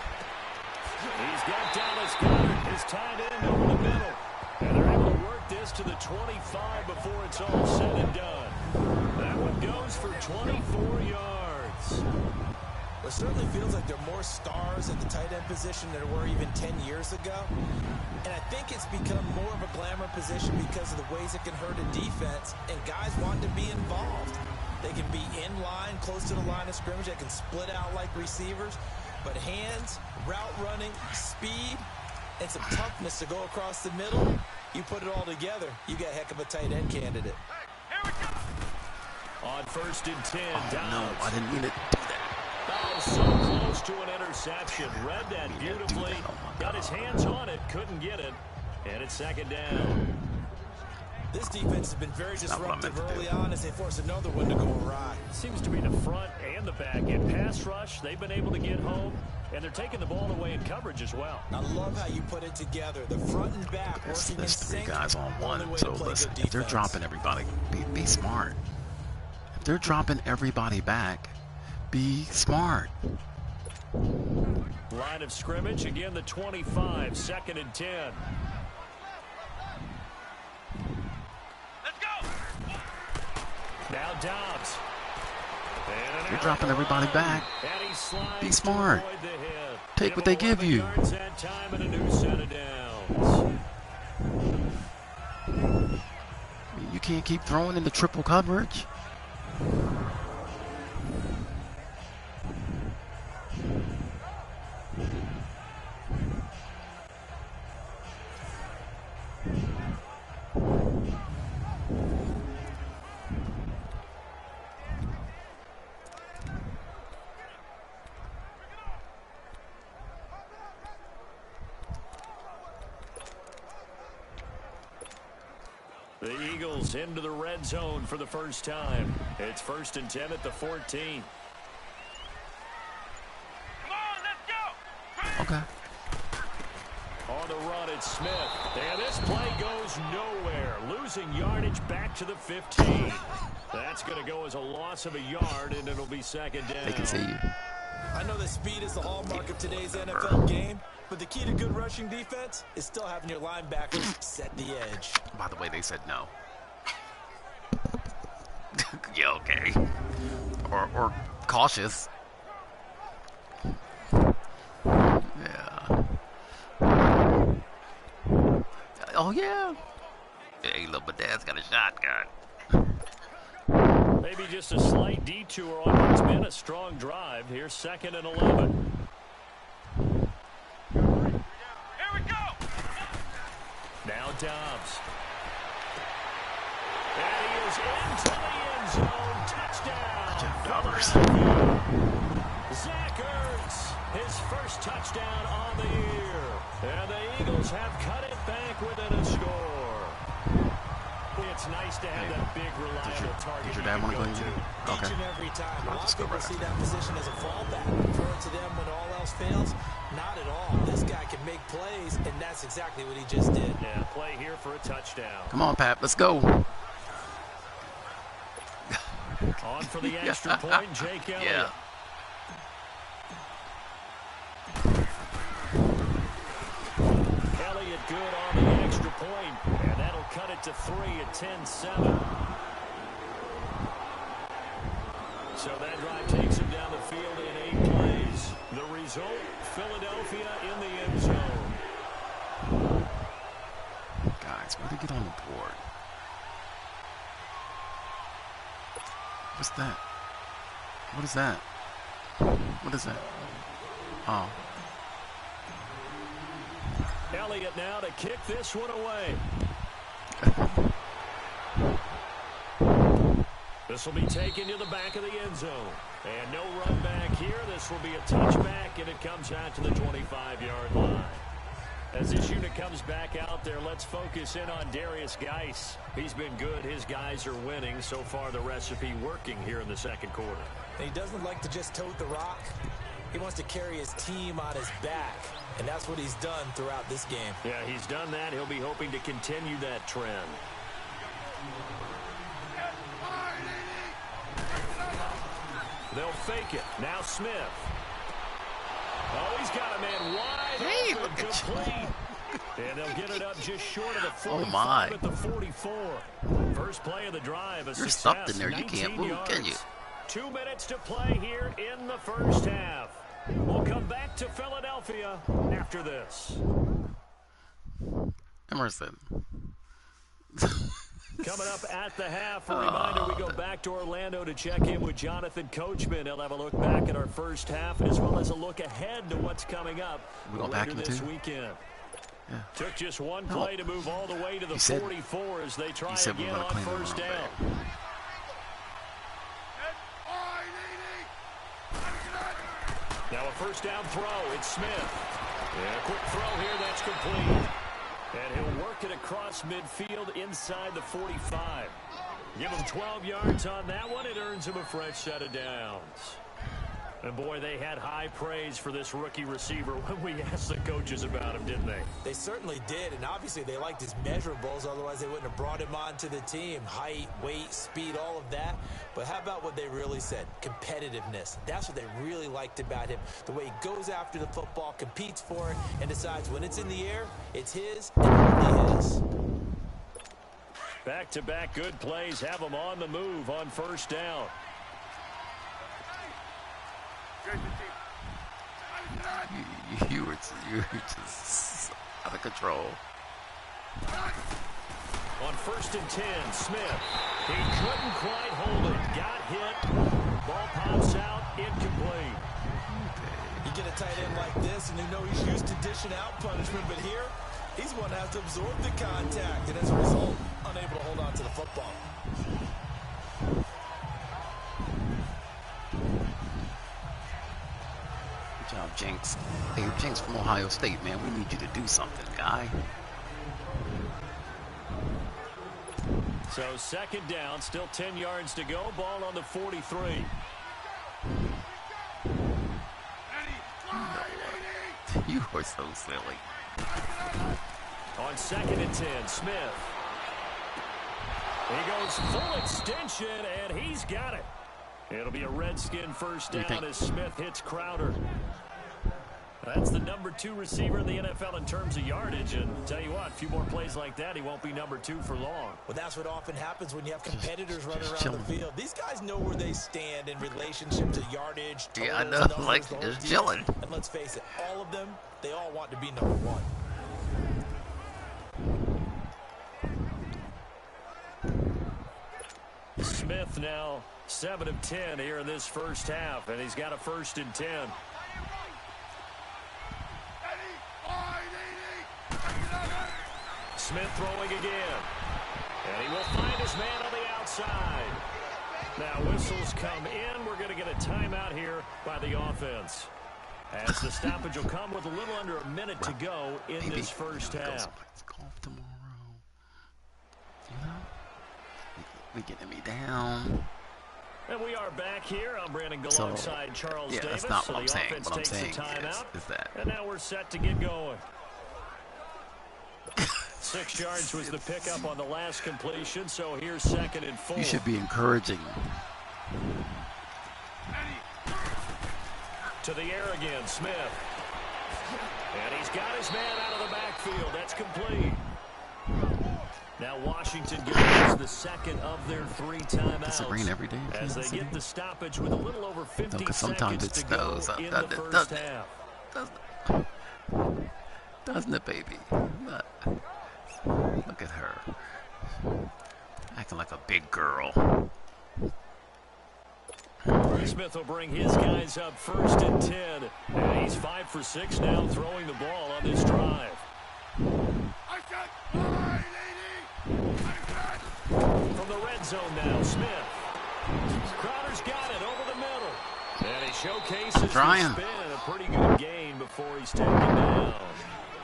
He's got Dallas Goedert, his tight end over the middle. And they're able to work this to the 25 before it's all said and done. That one goes for 24 yards. Well, it certainly feels like there are more stars at the tight end position than there were even 10 years ago. And I think it's become more of a glamour position because of the ways it can hurt a defense, and guys want to be involved. They can be in line, close to the line of scrimmage. They can split out like receivers. But hands, route running, speed, and some toughness to go across the middle, you put it all together, you got a heck of a tight end candidate. On 1st and 10, Oh, Dobbs. no, I didn't mean to do that. Oh, so close to an interception. Read that beautifully. Got his hands on it, couldn't get it. And it's 2nd down. This defense has been very not what I disruptive meant to early do. on as they force another one to go awry. Seems to be the front and the back. In pass rush, they've been able to get home, and they're taking the ball away in coverage as well. I love how you put it together. The front and back working in There's 3 sync. guys on Only one, way so to play listen, good if they're defense. dropping everybody, be smart. If they're dropping everybody back, be smart. Line of scrimmage, again the 25, 2nd and 10. Let's go. Now Dobbs. And You're dropping everybody back. And he slides Be to smart. avoid the hit. Take what they give you. 11 yards that time and a new set of downs. You can't keep throwing into triple coverage. The Eagles into the red zone for the first time. It's 1st and 10 at the 14. Come on, let's go. Okay. On the run, it's Smith. And this play goes nowhere. Losing yardage back to the 15. That's going to go as a loss of a yard, and it'll be 2nd down. They can see you. I know that speed is the hallmark of today's NFL game, but the key to good rushing defense is still having your linebackers set the edge. By the way, they said no. Yeah, okay. Or cautious. Yeah. Oh, yeah. Hey, look, but Dad's got a shotgun. Maybe just a slight detour on what's been a strong drive. Here's 2nd and 11. Here we go. Now Dobbs. And he is into the end zone. Touchdown. Jeff Roberts. Zach Ertz, his first touchdown on the year. And the Eagles have cut it back within a score. It's nice to have that big, reliable target. Did your dad want to go and get it? Okay. Each and every time. A I'll lot just of go people right see after. that position as a fallback. Refer to them when all else fails. Not at all. This guy can make plays, and that's exactly what he just did. Yeah, play here for a touchdown. Come on, Pat. Let's go. On for the extra point, Jake Elliott. Yeah. Elliott good on the extra point, and that'll cut it to 3 at 10-7. So that drive takes him down the field in 8 plays. The result, Philadelphia in the end zone. Guys, where did they get on the board? What's that? What is that? What is that? Oh. Elliott now to kick this one away. This will be taken to the back of the end zone. And no run back here. This will be a touchback, and it comes out to the 25-yard line. As this unit comes back out there, let's focus in on Darius Geis. He's been good. His guys are winning. So far, the recipe working here in the second quarter. And he doesn't like to just tote the rock. He wants to carry his team on his back, and that's what he's done throughout this game. Yeah, he's done that. He'll be hoping to continue that trend. They'll fake it. Now Smith. Oh, he's got a man wide Hey, open, look at complete. And they'll get it up just short of the 45 my. at the 44. First play of the drive, a You're success, stuffed in there. You can't 19 move, can you? 2 minutes to play here in the first half. We'll come back to Philadelphia after this. Emerson. Coming up at the half, a reminder, we go back to Orlando to check in with Jonathan Coachman. He'll have a look back at our first half as well as a look ahead to what's coming up We go later back in this too? weekend. Yeah. Took just one play to move all the way to the He said- 44 as they try he said we again were gonna on clean the first room down. back. Now a first down throw. It's Smith. And a quick throw here. That's complete. And he'll work it across midfield inside the 45. Give him 12 yards on that one. It earns him a fresh set of downs. And, boy, they had high praise for this rookie receiver when we asked the coaches about him, didn't they? They certainly did, and obviously they liked his measurables, otherwise they wouldn't have brought him onto the team. Height, weight, speed, all of that. But how about what they really said? Competitiveness. That's what they really liked about him. The way he goes after the football, competes for it, and decides when it's in the air, it's his and only his. Back-to-back good plays have them on the move on first down. You were just out of control. On 1st and 10, Smith. He couldn't quite hold it. Got hit. Ball pops out. Incomplete. You get a tight end like this, and you know he's used to dishing out punishment, but here, he's going to have to absorb the contact, and as a result, unable to hold on to the football. Good job, Jenks. Hey, Jenks from Ohio State, man. We need you to do something, guy. So second down, still 10 yards to go. Ball on the 43. You are so silly. On second and 10, Smith. He goes full extension, and he's got it. It'll be a Redskin first down as Smith hits Crowder. That's the number 2 receiver in the NFL in terms of yardage. And tell you what, a few more plays like that, he won't be number 2 for long. Well, that's what often happens when you have competitors running around the field. These guys know where they stand in relationship to yardage. Yeah, I know. Like, just chilling. And let's face it, all of them, they all want to be number 1. Smith now 7 of 10 here in this first half, and he's got a 1st and 10. Smith throwing again, and he will find his man on the outside. Now whistles come in. We're going to get a timeout here by the offense, as the stoppage will come with a little under a minute to go in this first half. Golf tomorrow. You know? We getting me down. And we are back here. I'm Brandon alongside Charles Davis. That's not what I'm the saying. offense What I'm takes saying the timeout, is that. and now we're set to get going. 6 yards was the pickup on the last completion, so here's 2nd and 4. You should be encouraging. To the air again, Smith. And he's got his man out of the backfield. That's complete. Now Washington gives the second of their 3 timeouts. Does it rain every day? As they get the stoppage with a little over 50 sometimes seconds it to go snows. in the first half. Doesn't it, baby? Look at her. Acting like a big girl. Smith will bring his guys up 1st and 10. And he's 5 for 6 now throwing the ball on this drive. From the red zone now, Smith. Crowder's got it over the middle. And he showcases the spin and a pretty good gain before he's taken down.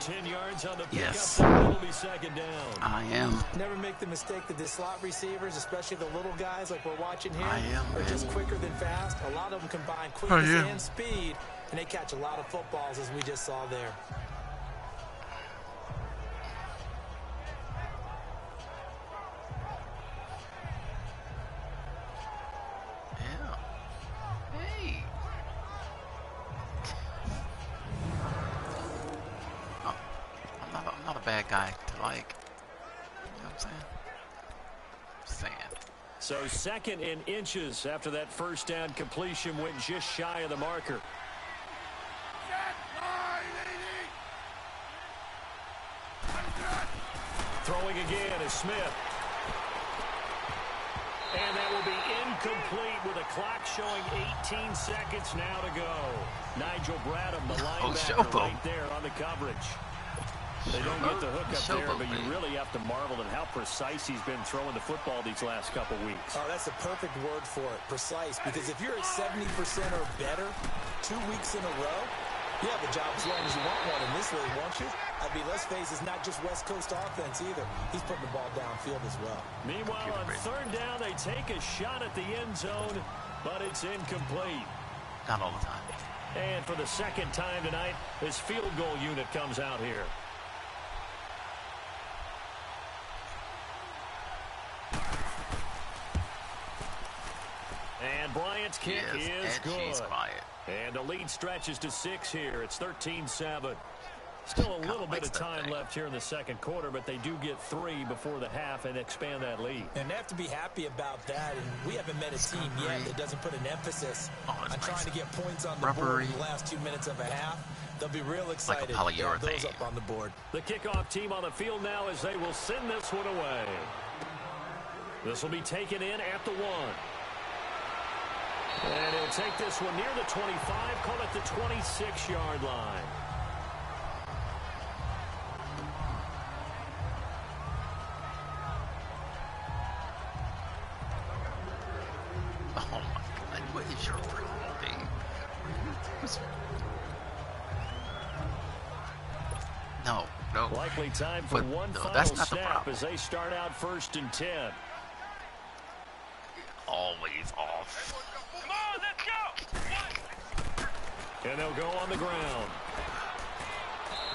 10 yards on the pickup. That'll be 2nd down. I am. Never make the mistake that the slot receivers, especially the little guys like we're watching here, are just quicker than fast. A lot of them combine quickness and speed, and they catch a lot of footballs, as we just saw there. Bad guy to like. You know what I'm saying? So 2nd and inches after that first down completion went just shy of the marker. Throwing again is Smith. And that will be incomplete with a clock showing 18 seconds now to go. Nigel Bradham, the linebacker, right there on the coverage. They don't get the hook up there, but you really have to marvel at how precise he's been throwing the football these last couple weeks. Oh, that's the perfect word for it, precise, because if you're at 70% or better 2 weeks in a row, you have a job as long as you want one in this league, won't you? I mean, let's face it, it's not just West Coast offense either. He's putting the ball downfield as well. Meanwhile, on 3rd down, they take a shot at the end zone, but it's incomplete. Not all the time. And for the 2nd time tonight, this field goal unit comes out here. And Bryant's kick is good. She's quiet. And the lead stretches to 6 here. It's 13-7. Still a little bit of time left here in the 2nd quarter, but they do get 3 before the half and expand that lead. And they have to be happy about that. And we haven't met a team yet that doesn't put an emphasis on trying to get points on the board in the last 2 minutes of a half. They'll be real excited to have those up on the board. The kickoff team on the field now as they will send this one away. This will be taken in at the 1. And he'll take this one near the 25, call it the 26-yard line. Oh, my God. What is your thing? No. Likely time for one final snap as they start out 1st and 10. always off. Come on, let's go! And they'll go on the ground.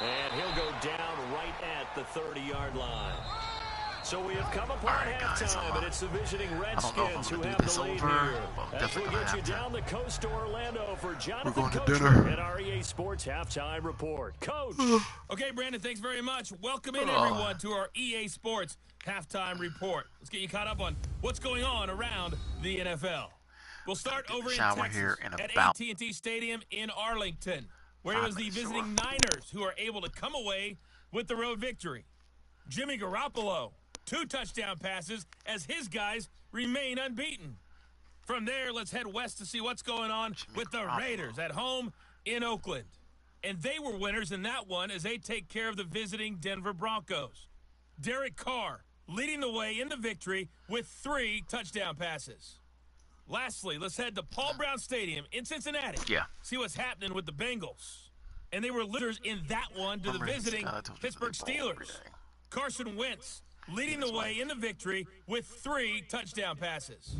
And he'll go down right at the 30-yard line. So we have come upon halftime, and it's the visiting Redskins who have the lead here. As we get you down the coast to Orlando for Jonathan Coachman at our EA Sports Halftime Report. Coach! Okay, Brandon, thanks very much. Welcome in, everyone, to our EA Sports Halftime Report. Let's get you caught up on what's going on around the NFL. We'll start over in Texas at AT&T Stadium in Arlington, where it was the visiting Niners who are able to come away with the road victory. Jimmy Garoppolo, 2 touchdown passes as his guys remain unbeaten. From there, let's head west to see what's going on with the Raiders at home in Oakland. And they were winners in that one as they take care of the visiting Denver Broncos. Derek Carr leading the way in the victory with 3 touchdown passes. Lastly, let's head to Paul Brown Stadium in Cincinnati. See what's happening with the Bengals. And they were leaders in that one to the visiting Pittsburgh Steelers. Carson Wentz leading the way in the victory with 3 touchdown passes.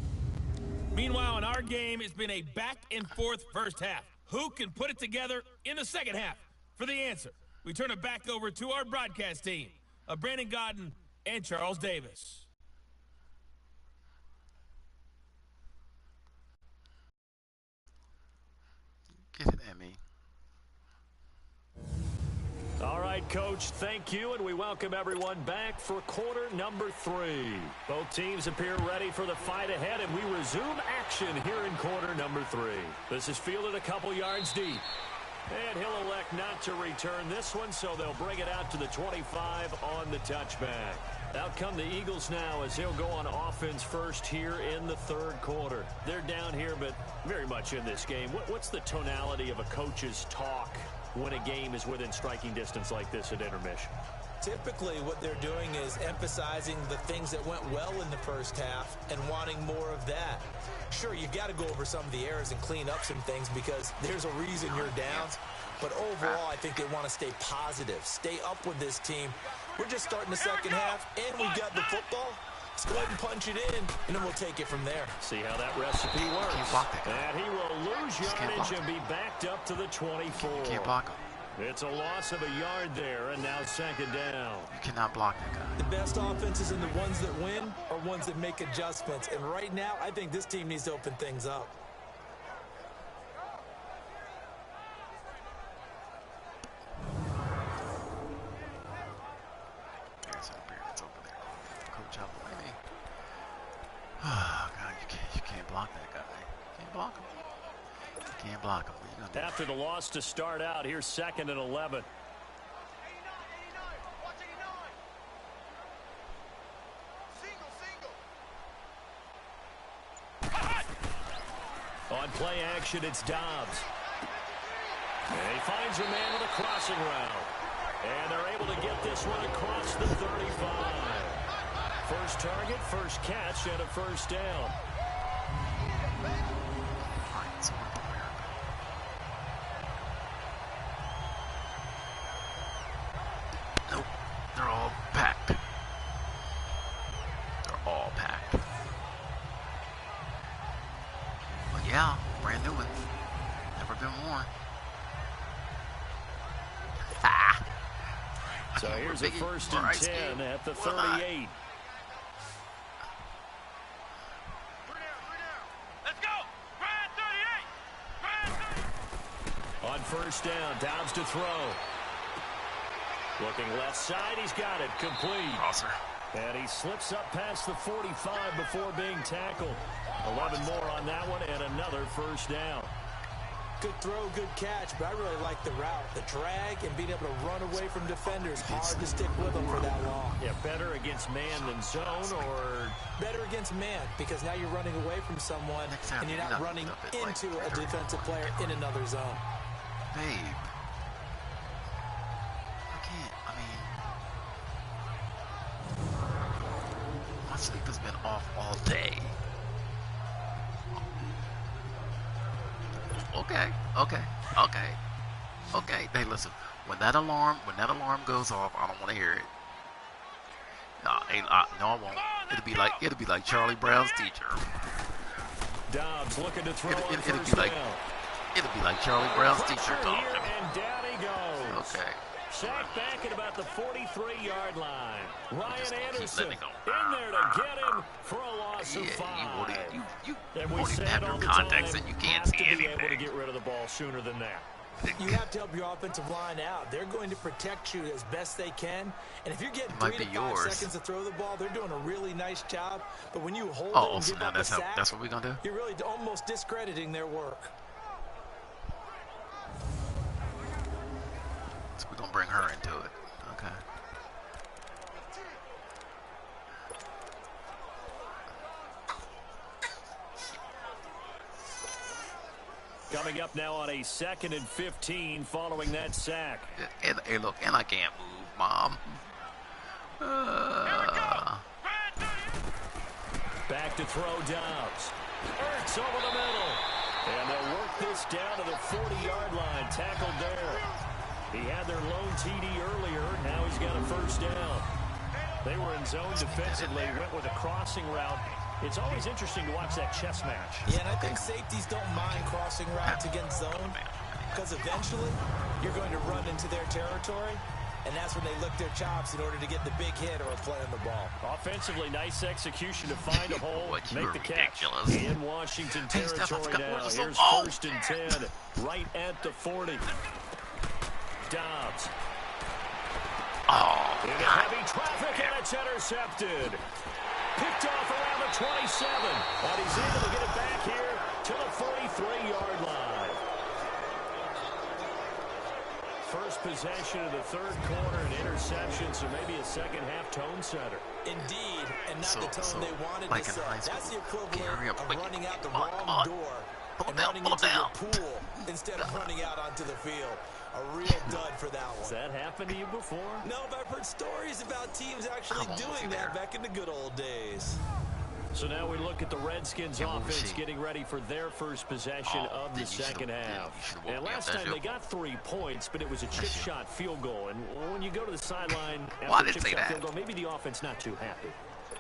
Meanwhile, in our game, it's been a back-and-forth first half. Who can put it together in the second half? For the answer, we turn it back over to our broadcast team of Brandon Godden and Charles Davis. Get it, Emmy. All right, Coach, thank you, and we welcome everyone back for quarter number 3. Both teams appear ready for the fight ahead, and we resume action here in quarter number 3. This is fielded a couple yards deep. And he'll elect not to return this one, so they'll bring it out to the 25 on the touchback. Out come the Eagles now as they'll go on offense first here in the third quarter. They're down here, but very much in this game. What's the tonality of a coach's talk when a game is within striking distance like this at intermission? Typically, what they're doing is emphasizing the things that went well in the first half and wanting more of that. Sure, you've got to go over some of the errors and clean up some things because there's a reason you're down. But overall, I think they want to stay positive, stay up with this team. We're just starting the second half, and we've got the football. Let's go ahead and punch it in, and then we'll take it from there. See how that recipe works. And he will lose yardage and be backed up to the 24. You can't block him. It's a loss of a yard there, and now second down. You cannot block that guy. The best offenses and the ones that win are ones that make adjustments. And right now, I think this team needs to open things up. There's an appearance over there. Coach out the way. Oh, God, you can't block that guy. You can't block him. You can't block him. After the loss to start out, here's 2nd and 11. On play action, it's Dobbs. And he finds a man with a crossing route. And they're able to get this one across the 35. First target, first catch, and a first down. Nope, they're all packed. They're all packed. Well, yeah, brand new one. Never been worn. So here's a 1st and 10 at the 38. Let's go! Brand 38! On first down, Dobbs to throw. Looking left side, he's got it, complete. Crosser. And he slips up past the 45 before being tackled. 11 more on that one and another first down. Good throw, good catch, but I really like the route. The drag and being able to run away from defenders. Hard to stick with them for that long. Yeah, better against man than zone, or better against man because now you're running away from someone and you're not running into a defensive player in another zone. Babe. I can't, my sleep has been off all day. Okay. Hey, listen. When that alarm goes off, I don't want to hear it. No, I won't. It'll be like Charlie Brown's teacher. Dobbs looking to throw on It'll first down. It'll be like Charlie Brown's t-shirt Pressure on. here, and down he goes. Okay. Sacked back at about the 43-yard line. Ryan just gonna keep Anderson letting it go. in there to get him for a loss of Yeah, 5. you And we won't say even it have all no the context time, and you can't has see to be able to anything. get rid of the ball sooner than that. You have to help your offensive line out. They're going to protect you as best they can. And if you're getting It might 3 be to 5 yours. seconds to throw the ball, they're doing a really nice job. But when you hold it Oh, and so give now up a sack, that's what we're gonna do. you're really almost discrediting their work. So we're gonna bring her into it. Okay. Coming up now on a 2nd and 15 following that sack. And hey, look, and I can't move, Mom. Back to throw Dobbs. Ertz over the middle. And they'll work this down to the 40-yard line. Tackled there. He had their lone TD earlier. Now he's got a first down. They were in zone defensively. Went with a crossing route. It's always interesting to watch that chess match. Yeah, and I think safeties don't mind crossing routes against zone because eventually you're going to run into their territory, and that's when they lick their chops in order to get the big hit or a play on the ball. Offensively, nice execution to find a hole, Boy, you make are the catch. ridiculous. In Washington Hey, Steph, I territory forgot now. where's the Here's ball. 1st and 10, right at the 40. Dobbs. Oh, Into God. heavy traffic, and it's intercepted. Picked off around the 27, and he's able to get it back here to the 43-yard line. First possession of the 3rd quarter, an interception, so maybe a second-half tone setter. Indeed, and not the tone they wanted like to in set. high school, That's the okay, hurry equivalent up, of quick. running out the Come on, come wrong on. door Pull and down, running pull into down. your pool instead of running out onto the field. A real dud for that Has one. that happened to you before? No, but I've heard stories about teams actually Come on, doing there. that back in the good old days. So now we look at the Redskins Yeah, we'll offense see. getting ready for their first possession Oh, of then the you should've- second yeah, half. you should've woke And me up. last That's time your they got 3 points, but it was a chip shot field goal. And when you go to the sideline Well, I after a didn't chip say shot that. field goal, maybe the offense not too happy.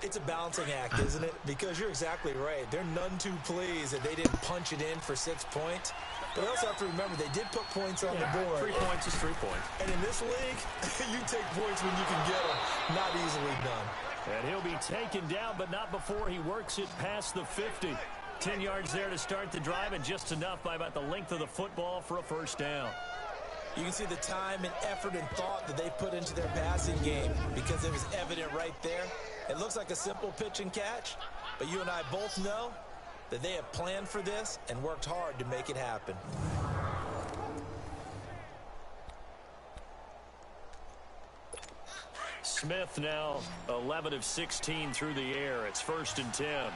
It's a balancing act, isn't it? Because you're exactly right. They're none too pleased that they didn't punch it in for 6 points. But I also have to remember they did put points on the board. 3 points is 3 points. And in this league, you take points when you can get them. Not easily done. And he'll be taken down, but not before he works it past the 50. 10 yards there to start the drive, and just enough by about the length of the football for a first down. You can see the time and effort and thought that they put into their passing game because it was evident right there. It looks like a simple pitch and catch, but you and I both know that they have planned for this and worked hard to make it happen. Smith now 11 of 16 through the air. It's 1st and 10.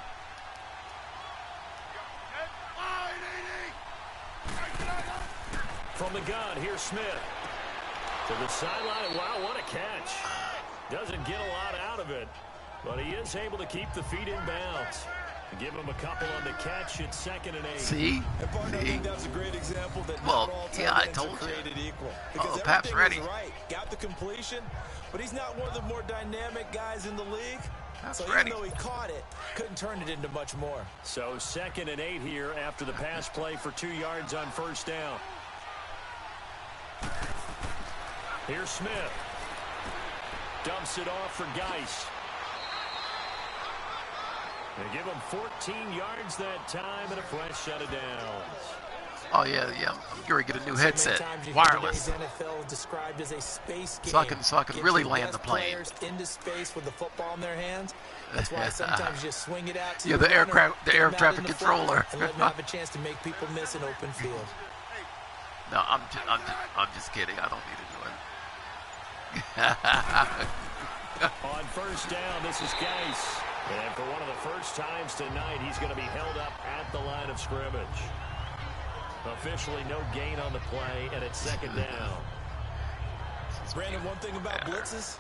From the gun, here's Smith. To the sideline. Wow, what a catch. Doesn't get a lot out of it, but he is able to keep the feet in bounds. Give him a couple on the catch at 2nd and 8. See? And partner, I See? think that's a great example that Well, not all yeah, tight I ends are told you. created equal. Because Pap's everything ready. was right. Got the completion, but he's not one of the more dynamic guys in the league. Pap's So ready. even though he caught it, couldn't turn it into much more. So 2nd and 8 here after the pass play for 2 yards on first down. Here's Smith. Dumps it off for Geis. They give him 14 yards that time and a fresh set of downs. Oh, yeah. I'm going to get a new headset. So many times you hear Wireless. today's NFL described as a space game. So I can Get really your land best the plane. Players into space with the football in their hands. That's why sometimes you just swing it out to Yeah, your the air runner, the get air him out traffic in the controller. flat, and let him have a chance to make people miss an open field. No, I'm just kidding. I don't need to do it. On first down, this is Geis. And for one of the first times tonight, he's going to be held up at the line of scrimmage. Officially no gain on the play, and it's 2nd down. Brandon, one thing about blitzes,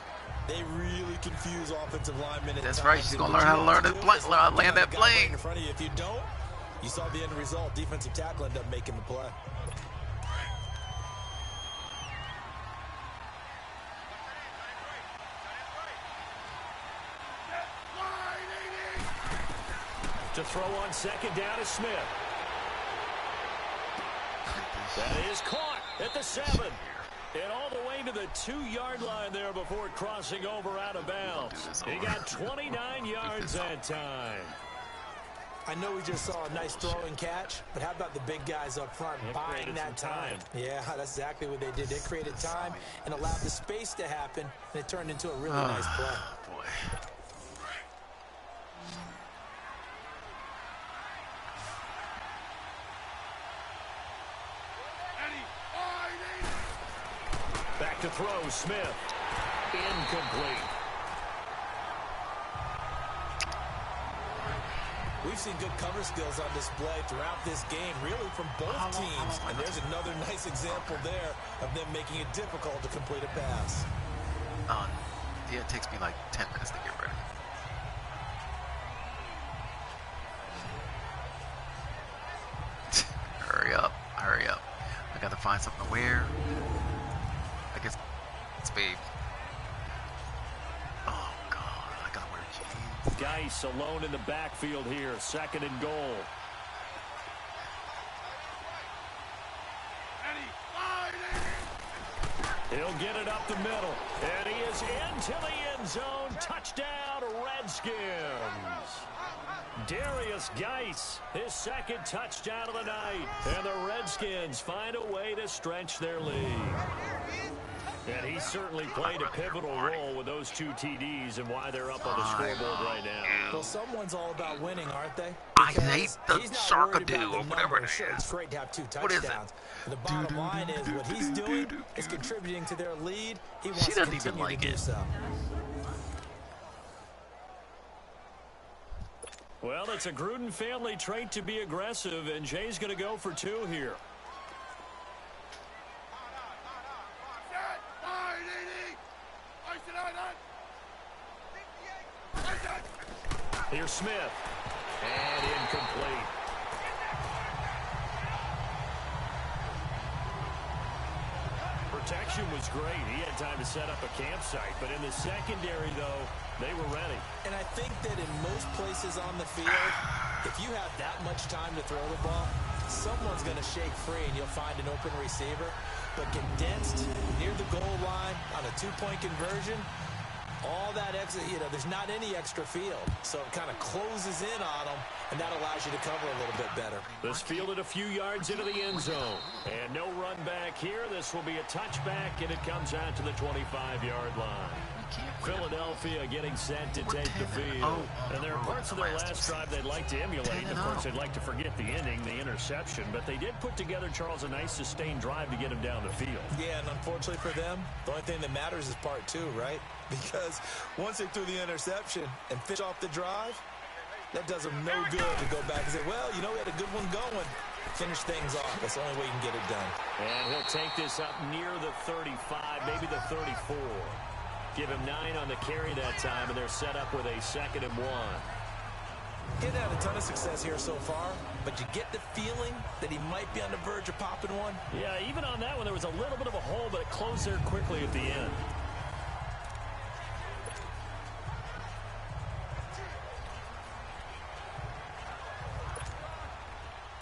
they really confuse offensive linemen. at That's times. right. She's And gonna what learn how to you learn have to do play- is land let that the guy right plane. in front of you. If you don't, you saw the end result. Defensive tackle ended up making the play. To throw on second down is Smith. That is caught at the 7. And all the way to the 2-yard line there before crossing over out of bounds. He got 29 yards that time. I know we just saw a nice throw and catch, but how about the big guys up front buying that time? Yeah, that's exactly what they did. They created time and allowed the space to happen, and it turned into a really nice play. Boy. Back to throw, Smith. Incomplete. We've seen good cover skills on display throughout this game, really from both teams. And there's another nice example there of them making it difficult to complete a pass. Yeah, it takes me like 10 minutes to get ready. Hurry up, hurry up. I gotta find something to wear. I guess it's big. Oh, God, I gotta wear jeans. Geis alone in the backfield here, 2nd and goal. He'll get it up the middle, and he is into the end zone. Touchdown, Redskins. Darius Geis, his 2nd touchdown of the night. And the Redskins find a way to stretch their lead. And he certainly played a pivotal role with those 2 TDs and why they're up on the scoreboard right now. Well, someone's all about winning, aren't they? I hate the Sharkadoo or whatever it is. Sure, it's great to have 2 touchdowns. What is it? The bottom line is what he's doing is contributing to their lead. He wants to continue to do so. Well, it's a Gruden family trait to be aggressive, and Jay's going to go for 2 here. Here's Smith. And incomplete. Protection was great. He had time to set up a campsite. But in the secondary, though, they were ready. And I think that in most places on the field, if you have that much time to throw the ball, someone's going to shake free and you'll find an open receiver. But condensed near the goal line on a 2-point conversion, all that extra, there's not any extra field. So it kind of closes in on them, and that allows you to cover a little bit better. This fielded a few yards into the end zone. And no run back here. This will be a touchback, and it comes out to the 25-yard line. Philadelphia getting set to take the field. And there are parts of their last drive they'd like to emulate. Of course, they'd like to forget the ending, the interception. But they did put together, Charles, a nice sustained drive to get him down the field. Yeah, and unfortunately for them, the only thing that matters is part 2, right? Because once they threw the interception and finish off the drive, that does them no good to go back and say, well, we had a good one going. Finish things off. That's the only way you can get it done. And he'll take this up near the 35, maybe the 34. Give him 9 on the carry that time, and they're set up with a 2nd and 1. He's had a ton of success here so far, but you get the feeling that he might be on the verge of popping one. Yeah, even on that one, there was a little bit of a hole, but it closed there quickly at the end.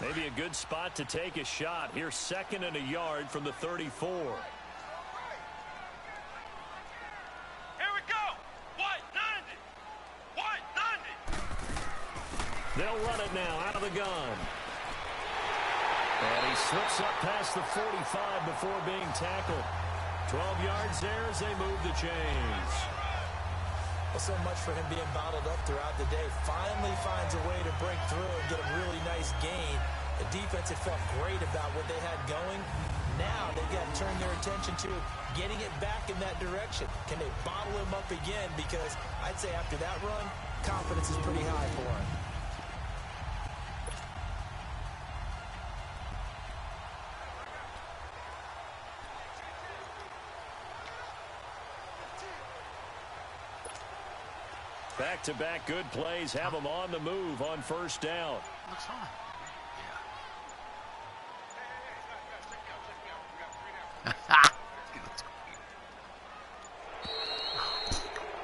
Maybe a good spot to take a shot. Here's 2nd and a yard from the 34. They'll run it now out of the gun. And he slips up past the 45 before being tackled. 12 yards there as they move the chains. Well, so much for him being bottled up throughout the day. Finally finds a way to break through and get a really nice gain. The defense had felt great about what they had going. Now they've got to turn their attention to getting it back in that direction. Can they bottle him up again? Because I'd say after that run, confidence is pretty high for him. Back-to-back good plays have them on the move on 1st down. Looks fine. Yeah.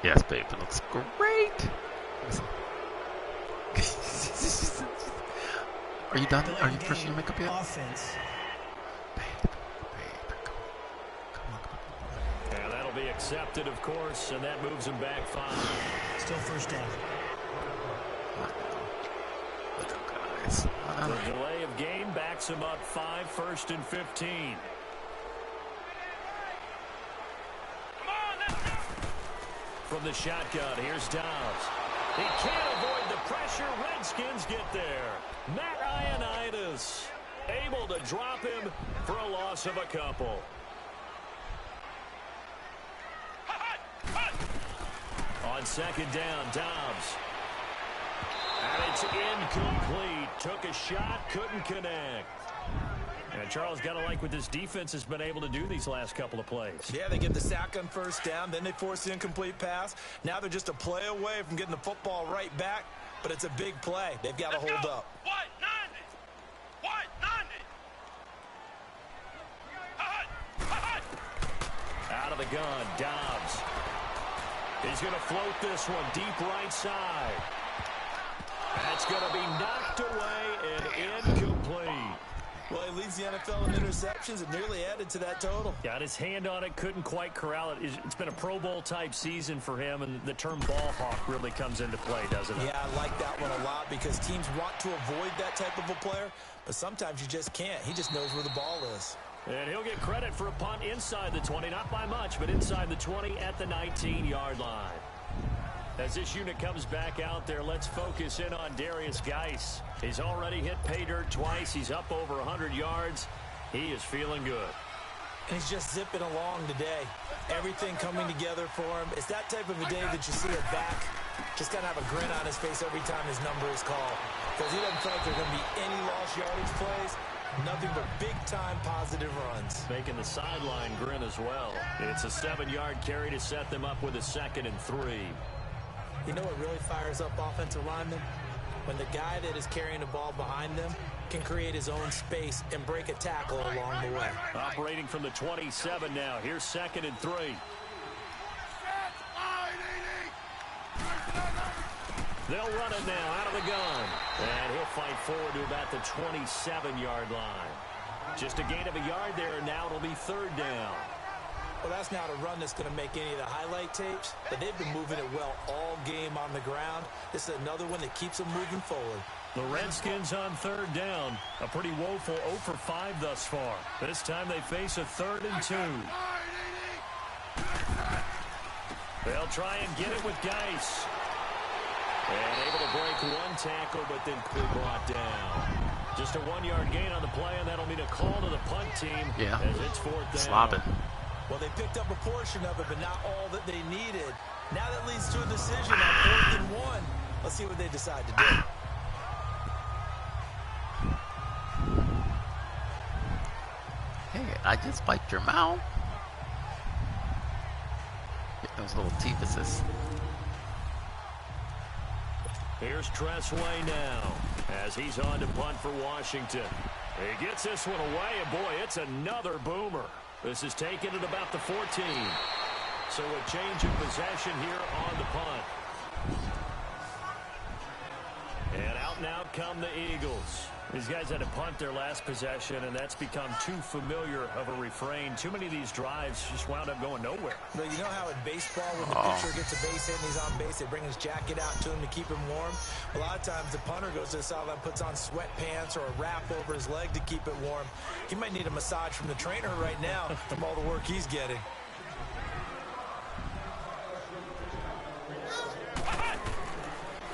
Yes, babe, it looks great. Are you done? Are you pushing your makeup yet? Offense. Babe, come on. And that'll be accepted, of course, and that moves him back 5. Still first down. Let's go, guys. The delay of game backs him up 5, 1st and 15. From the shotgun, here's Dobbs. He can't avoid the pressure. Redskins get there. Matt Ioannidis able to drop him for a loss of a couple. On 2nd down, Dobbs. And it's incomplete. Took a shot, couldn't connect. And Charles, got to like what this defense has been able to do these last couple of plays. Yeah, they get the sack on 1st down, then they force the incomplete pass. Now they're just a play away from getting the football right back, but it's a big play. They've got to hold up. Out of the gun, Dobbs. He's going to float this one deep right side. That's going to be knocked away and incomplete. Well, he leads the NFL in interceptions and nearly added to that total. Got his hand on it, couldn't quite corral it. It's been a Pro Bowl-type season for him, and the term ball hawk really comes into play, doesn't it? Yeah, I like that one a lot because teams want to avoid that type of a player, but sometimes you just can't. He just knows where the ball is. And he'll get credit for a punt inside the 20, not by much, but inside the 20 at the 19-yard line. As this unit comes back out there, let's focus in on Darius Geis. He's already hit pay dirt twice. He's up over 100 yards. He is feeling good. And he's just zipping along today. Everything coming together for him. It's that type of a day that you see a back just kind of have a grin on his face every time his number is called. Because he doesn't feel like there are going to be any lost yardage plays. Nothing but big-time positive runs. Making the sideline grin as well. It's a 7-yard carry to set them up with a 2nd and 3. You know what really fires up offensive linemen? When the guy that is carrying the ball behind them can create his own space and break a tackle along the way. Operating from the 27 now. Here's 2nd and 3. They'll run it now out of the gun. And he'll fight forward to about the 27-yard line. Just a gain of a yard there, and now it'll be 3rd down. Well, that's not a run that's going to make any of the highlight tapes, but they've been moving it well all game on the ground. This is another one that keeps them moving forward. The Redskins on 3rd down. A pretty woeful 0 for 5 thus far. This time they face a 3rd and 2. They'll try and get it with Geis. And able to break one tackle, but then quickly brought down. Just a 1-yard gain on the play, and that'll mean a call to the punt team as it's 4th down. Slobbing. Well, they picked up a portion of it, but not all that they needed. Now that leads to a decision on 4th and 1. Let's see what they decide to do. Hey, I just wiped your mouth. Get those little teepuses. Here's Tressway now as he's on to punt for Washington. He gets this one away, and boy, it's another boomer. This is taken at about the 14. So a change of possession here on the punt. And out now come the Eagles. These guys had to punt their last possession, and that's become too familiar of a refrain. Too many of these drives just wound up going nowhere. But you know how in baseball, when the pitcher gets a base hit and he's on base, they bring his jacket out to him to keep him warm? A lot of times the punter goes to the sideline, puts on sweatpants or a wrap over his leg to keep it warm. He might need a massage from the trainer right now from all the work he's getting.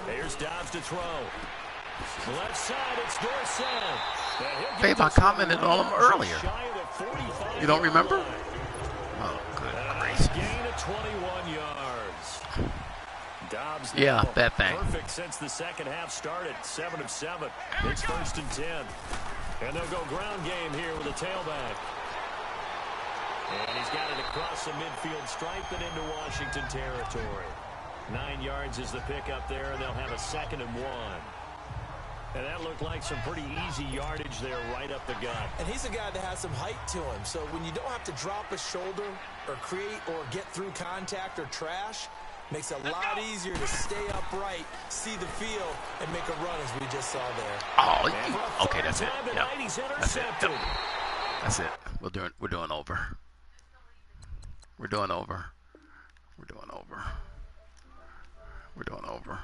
Here's Dobbs to throw. Left side, it's Dorsett. Babe, I commented on him earlier. You don't remember? Oh, good gracious. Gain of 21 yards. Dobbs that thing. Perfect since the second half started. 7 of 7. It's 1st and 10. And they'll go ground game here with a tailback. And he's got it across the midfield stripe and into Washington territory. 9 yards is the pickup there, and they'll have a 2nd and 1. And that looked like some pretty easy yardage there right up the gut. And he's a guy that has some height to him. So when you don't have to drop a shoulder or create or get through contact or trash, Makes it a lot easier to stay upright, see the field, and make a run as we just saw there. Oh, okay, that's it. Yeah, that's it. Yep. That's it. We're doing over. We're doing over. We're doing over. We're doing over.